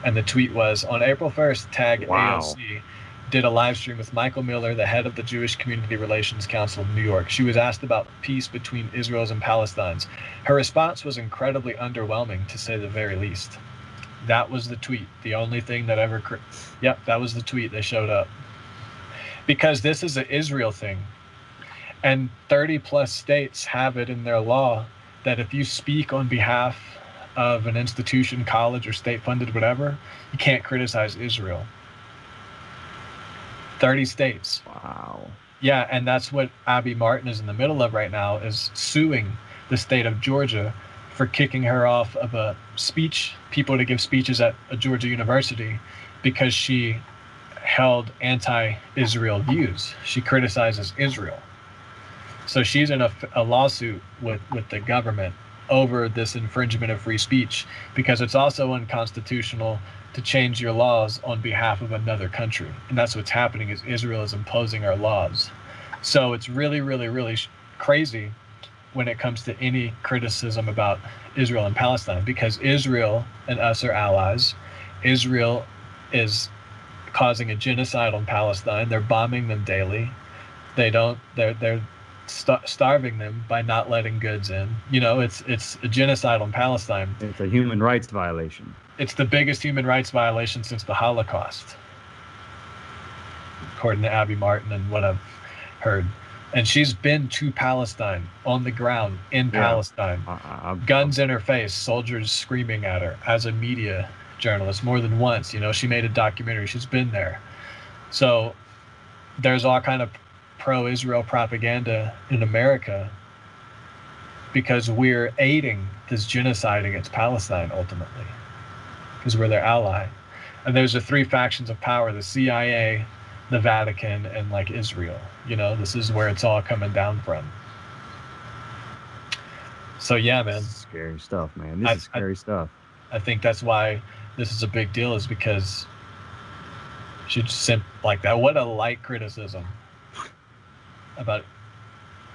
And the tweet was, on April 1st, tag AOC did a live stream with Michael Miller, the head of the Jewish Community Relations Council of New York. She was asked about peace between Israel's and Palestine's. Her response was incredibly underwhelming, to say the very least. That was the tweet. The only thing that ever... Yep, that was the tweet. They showed up. Because this is an Israel thing. And 30 plus states have it in their law that if you speak on behalf of an institution, college, or state-funded whatever, you can't criticize Israel. 30 states. Wow. Yeah, and that's what Abby Martin is in the middle of right now, is suing the state of Georgia for kicking her off of a speech, people to give speeches at a Georgia university, because she held anti-Israel views. She criticizes Israel. So she's in a lawsuit with the government over this infringement of free speech, because it's also unconstitutional to change your laws on behalf of another country. And that's what's happening, is Israel is imposing our laws. So it's really, really, really crazy when it comes to any criticism about Israel and Palestine, because Israel and us are allies. Israel is causing a genocide on Palestine. They're bombing them daily. They're starving them by not letting goods in. You know, it's a genocide on Palestine. It's a human rights violation. It's the biggest human rights violation since the Holocaust, according to Abby Martin and what I've heard. And she's been to Palestine, on the ground in Palestine. Guns in her face, soldiers screaming at her, as a media journalist more than once. You know, she made a documentary. She's been there. So there's all kind of pro-Israel propaganda in America because we're aiding this genocide against Palestine ultimately, because we're their ally. And there's the 3 factions of power: the CIA, the Vatican, and like Israel. You know, this is where it's all coming down from. So yeah, man. Scary stuff, man. This is scary stuff. I think that's why this is a big deal, is because she just like that. What a light criticism about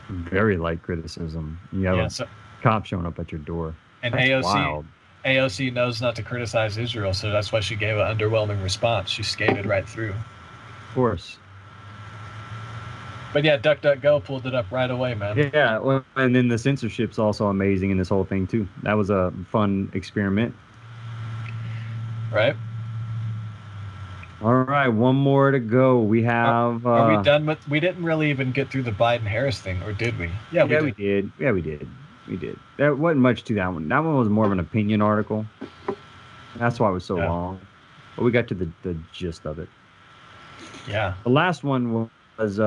Very light criticism. You have a cop showing up at your door. And That's wild. AOC knows not to criticize Israel, so that's why she gave an underwhelming response. She skated right through. Of course. But yeah, DuckDuckGo pulled it up right away, man. Yeah, well, and then the censorship's also amazing in this whole thing too. That was a fun experiment. Right. All right, one more to go. We have. Are we done with? We didn't really even get through the Biden-Harris thing, or did we? Yeah, we did. Yeah, we did. We did. There wasn't much to that one. That one was more of an opinion article. That's why it was so long. But we got to the gist of it. Yeah. The last one was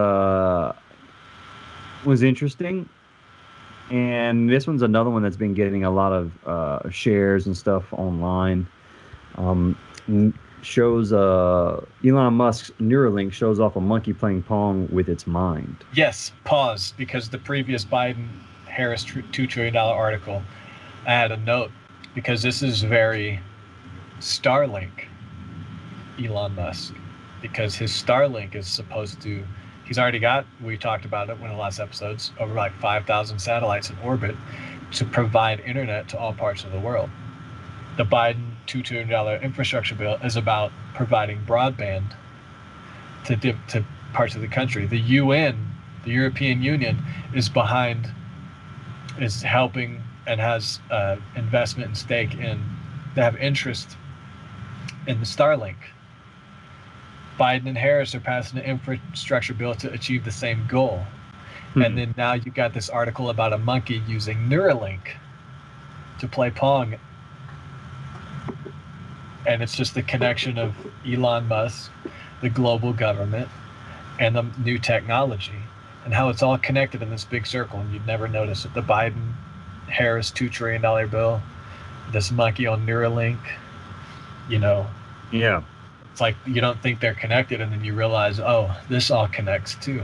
interesting, and this one's another one that's been getting a lot of shares and stuff online. Shows Elon Musk's Neuralink shows off a monkey playing Pong with its mind. Yes, pause, because the previous Biden-Harris $2 trillion article, I had a note, because this is very Starlink Elon Musk, because his Starlink is supposed to, he's already got, we talked about it in one of the last episodes, over like 5,000 satellites in orbit to provide internet to all parts of the world. The Biden $2 trillion infrastructure bill is about providing broadband to parts of the country. The UN, the European Union, is helping and has investment and stake in, they have interest in the Starlink. Biden and Harris are passing an infrastructure bill to achieve the same goal. And then now you've got this article about a monkey using Neuralink to play Pong. And it's just the connection of Elon Musk, the global government, and the new technology, and how it's all connected in this big circle. And you'd never notice it. The Biden-Harris $2 trillion bill, this monkey on Neuralink, Yeah. It's like you don't think they're connected, and then you realize, oh, this all connects too.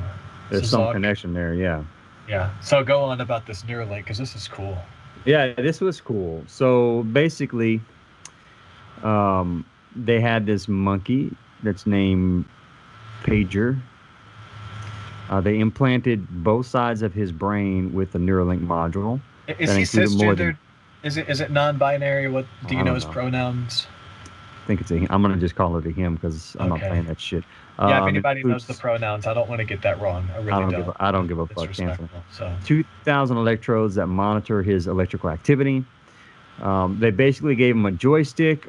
There's some connection there, yeah. Yeah. So go on about this Neuralink, because this is cool. Yeah, this was cool. So basically, they had this monkey that's named Pager. They implanted both sides of his brain with the Neuralink module. Is he cisgendered? Is it non-binary? What do you know his pronouns? I think it's a him. I'm gonna just call it a him because I'm not playing that shit. Yeah, if anybody knows the pronouns, I don't want to get that wrong. I really don't. I don't give a fuck. Cancel. So 2,000 electrodes that monitor his electrical activity. They basically gave him a joystick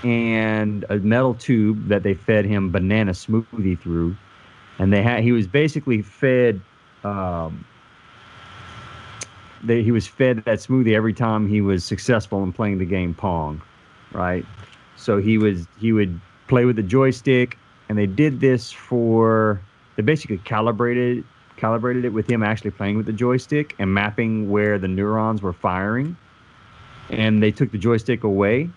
and a metal tube that they fed him banana smoothie through, and he was basically fed. He was fed that smoothie every time he was successful in playing the game Pong, right? So he would play with the joystick, and they did this they basically calibrated it with him actually playing with the joystick and mapping where the neurons were firing, and they took the joystick away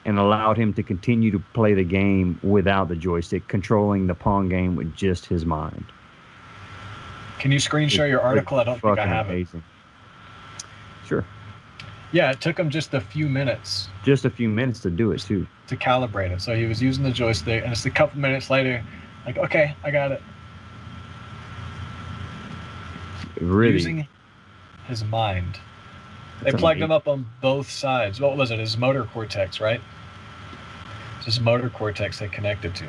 and allowed him to continue to play the game without the joystick, controlling the Pong game with just his mind. Can you screen share your article? I don't think I have it. Sure. Yeah, it took him just a few minutes. Just a few minutes to do it, too. To calibrate it. So he was using the joystick, and it's a couple minutes later, like, okay, I got it. Really? Using his mind. They plugged him up on both sides. What was it? His motor cortex, right? It's his motor cortex they connected to.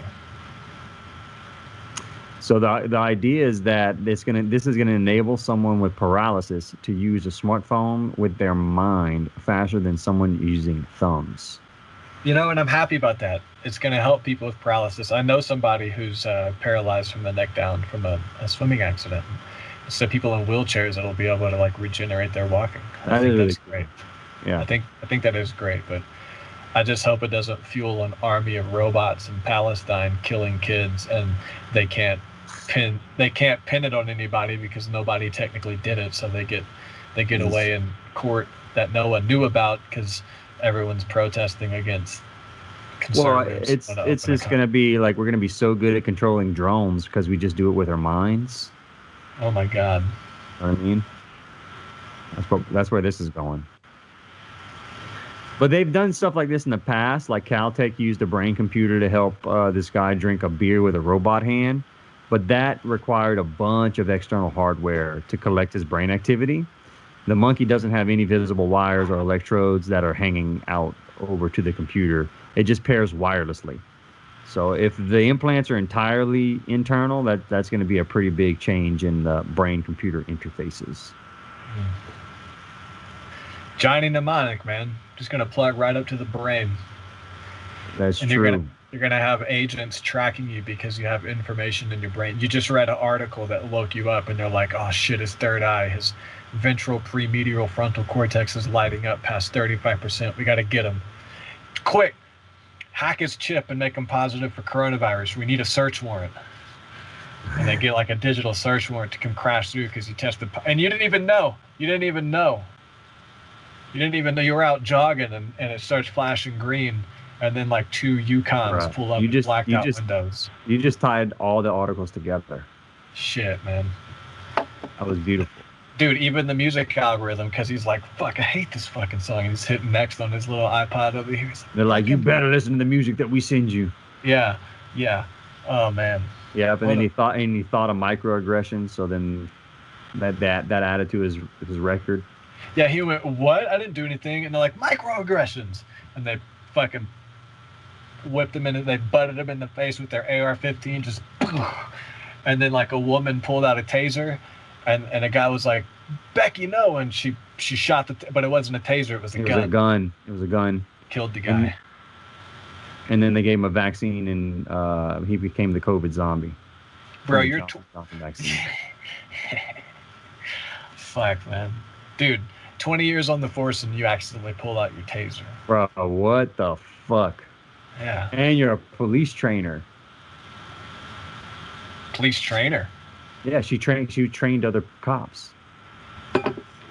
So the idea is that this is gonna enable someone with paralysis to use a smartphone with their mind faster than someone using thumbs. And I'm happy about that. It's gonna help people with paralysis. I know somebody who's paralyzed from the neck down from a swimming accident. So people in wheelchairs that'll be able to regenerate their walking. I think that's great. Yeah. I think that is great, but I just hope it doesn't fuel an army of robots in Palestine killing kids, and they can't pin it on anybody because nobody technically did it, so they get away in court that no one knew about because everyone's protesting against conservatives. Well, it's just going to be we're going to be so good at controlling drones because we just do it with our minds. Oh my God. You know what I mean? That's where this is going. But they've done stuff like this in the past. Like Caltech used a brain computer to help this guy drink a beer with a robot hand. but that required a bunch of external hardware to collect his brain activity. The monkey doesn't have any visible wires or electrodes that are hanging out over to the computer. It just pairs wirelessly. So if the implants are entirely internal, that's going to be a pretty big change in the brain-computer interfaces. Johnny Mnemonic, man. Just going to plug right up to the brain. That's and true. You're gonna have agents tracking you because you have information in your brain. You just read an article that woke you up, and they're like, "Oh shit, his third eye, his ventral premedial frontal cortex is lighting up past 35%. We got to get him quick. Hack his chip and make him positive for coronavirus. We need a search warrant." And they get like a digital search warrant to come crash through because you tested, and you didn't even know. You didn't even know you were out jogging, and it starts flashing green. And then like 2 Yukons pull up with blacked out windows. You just tied all the articles together. Shit, man. That was beautiful. Dude, even the music algorithm, because he's like, fuck, I hate this fucking song. And he's hitting next on his little iPod over here. They're like, you better listen to the music that we send you. Yeah. Oh, man. Yeah, but then he thought of microaggressions, so then that added to his record. Yeah, he went, what? I didn't do anything. And they're like, microaggressions. And they fucking whipped him in, they butted him in the face with their AR-15, just, and then like a woman pulled out a taser, and a guy was like, Becky, no, and she shot but it wasn't a taser, it was a gun. It was a gun. Killed the guy. And then they gave him a vaccine, and he became the COVID zombie. Bro, you're fuck, man. Dude, 20 years on the force and you accidentally pull out your taser. Bro, what the fuck? Yeah. And you're a police trainer. Police trainer? Yeah, she trained other cops.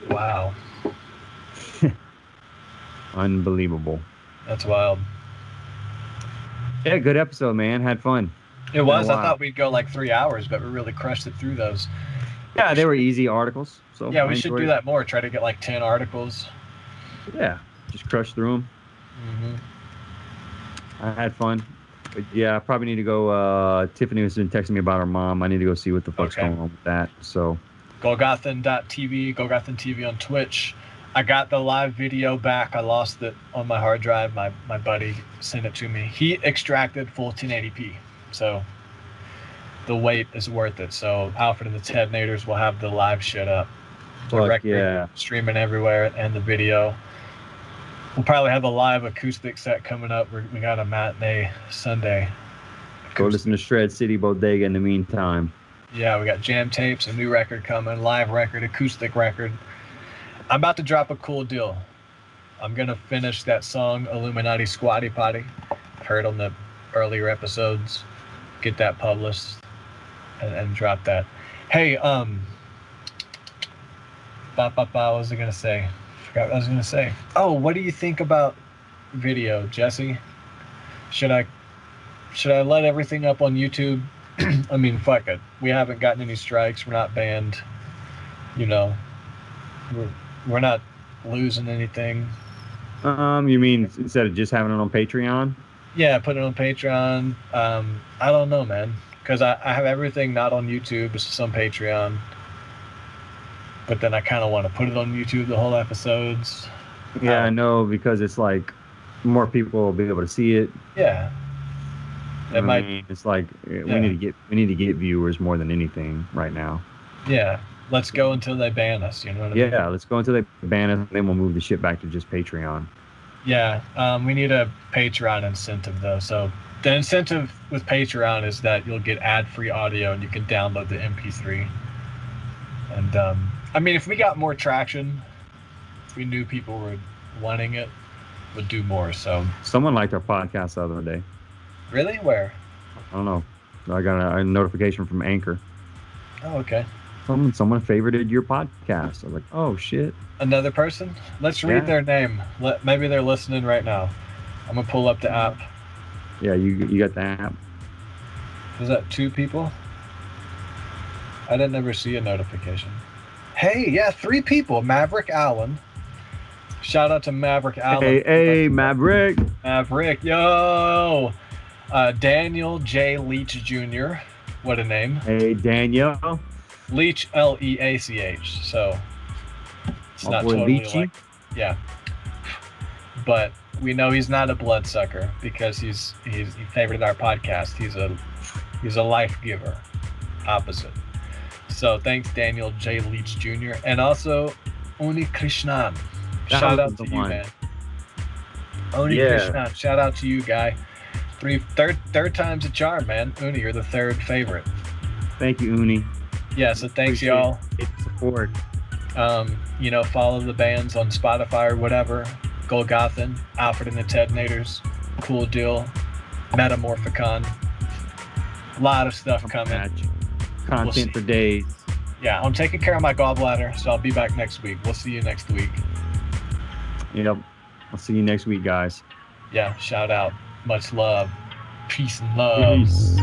Wow. Unbelievable. That's wild. Yeah, good episode, man. Had fun. It was. I thought we'd go like 3 hours, but we really crushed it through those. Yeah, they were easy articles. So yeah, we should do that more. Try to get like 10 articles. Yeah, just crush through them. Mm-hmm. I had fun. But yeah, I probably need to go. Tiffany has been texting me about her mom. I need to go see what the fuck's going on with that. So, Golgothan.tv, Golgothan TV on Twitch. I got the live video back. I lost it on my hard drive. My buddy sent it to me. He extracted full 1080p. So the wait is worth it. So Alfred and the Tednators will have the live shit up. The record streaming everywhere, and the video. We'll probably have a live acoustic set coming up. We got a matinee Sunday. Go listen to Shred City Bodega in the meantime. Yeah, we got jam tapes, a new record coming, live record, acoustic record. I'm about to drop a CoolDill. I'm going to finish that song, Illuminati Squatty Potty. I've heard on the earlier episodes. Get that published and drop that. Hey, what was I going to say? Forgot what I was going to say. Oh, what do you think about video, Jesse? Should I let everything up on YouTube? I mean, fuck it. We haven't gotten any strikes. We're not banned. You know, we're not losing anything. You mean instead of just having it on Patreon? Yeah, put it on Patreon. I don't know, man, because I have everything not on YouTube. It's just on Patreon. But then I kind of want to put it on YouTube, the whole episodes. Yeah, I know, because it's like more people will be able to see it. Yeah. It's like we need to get viewers more than anything right now. Yeah. Let's go until they ban us, you know what I mean? Yeah, let's go until they ban us, and then we'll move the shit back to just Patreon. Yeah, we need a Patreon incentive, though. So the incentive with Patreon is that you'll get ad-free audio and you can download the MP3. And, I mean, if we got more traction, if we knew people were wanting it, we'd do more, so. Someone liked our podcast the other day. Really? Where? I don't know. I got a notification from Anchor. Oh, okay. Someone favorited your podcast. I was like, oh, shit. Another person? Let's read their name. Maybe they're listening right now. I'm going to pull up the app. Yeah, you got the app. Was that 2 people? I didn't ever see a notification. Hey, yeah, 3 people. Maverick Allen. Shout out to Maverick Allen. Hey, Maverick. Maverick, yo. Daniel J. Leach Jr. What a name. Hey, Daniel. Leach, Leach. So it's My not boy totally Leachy. like, yeah. But we know he's not a bloodsucker because he favored our podcast. He's a life giver, opposite. So thanks, Daniel J. Leach Jr. and also Oni Krishnan. Shout out to you, man. Oni Krishnan. Shout out to you, guy. Third time's a charm, man. Uni, you're the third favorite. Thank you, Uni. Yeah, so thanks, Appreciate y'all. It. Support. Follow the bands on Spotify or whatever. Golgothan, Alfred and the Tetonators, CoolDill, Metamorphicon. A lot of stuff coming. Content for days. Yeah, I'm taking care of my gallbladder, so I'll be back next week. We'll see you next week. Yep. I'll see you next week, guys. Yeah, shout out. Much love. Peace and love. Peace.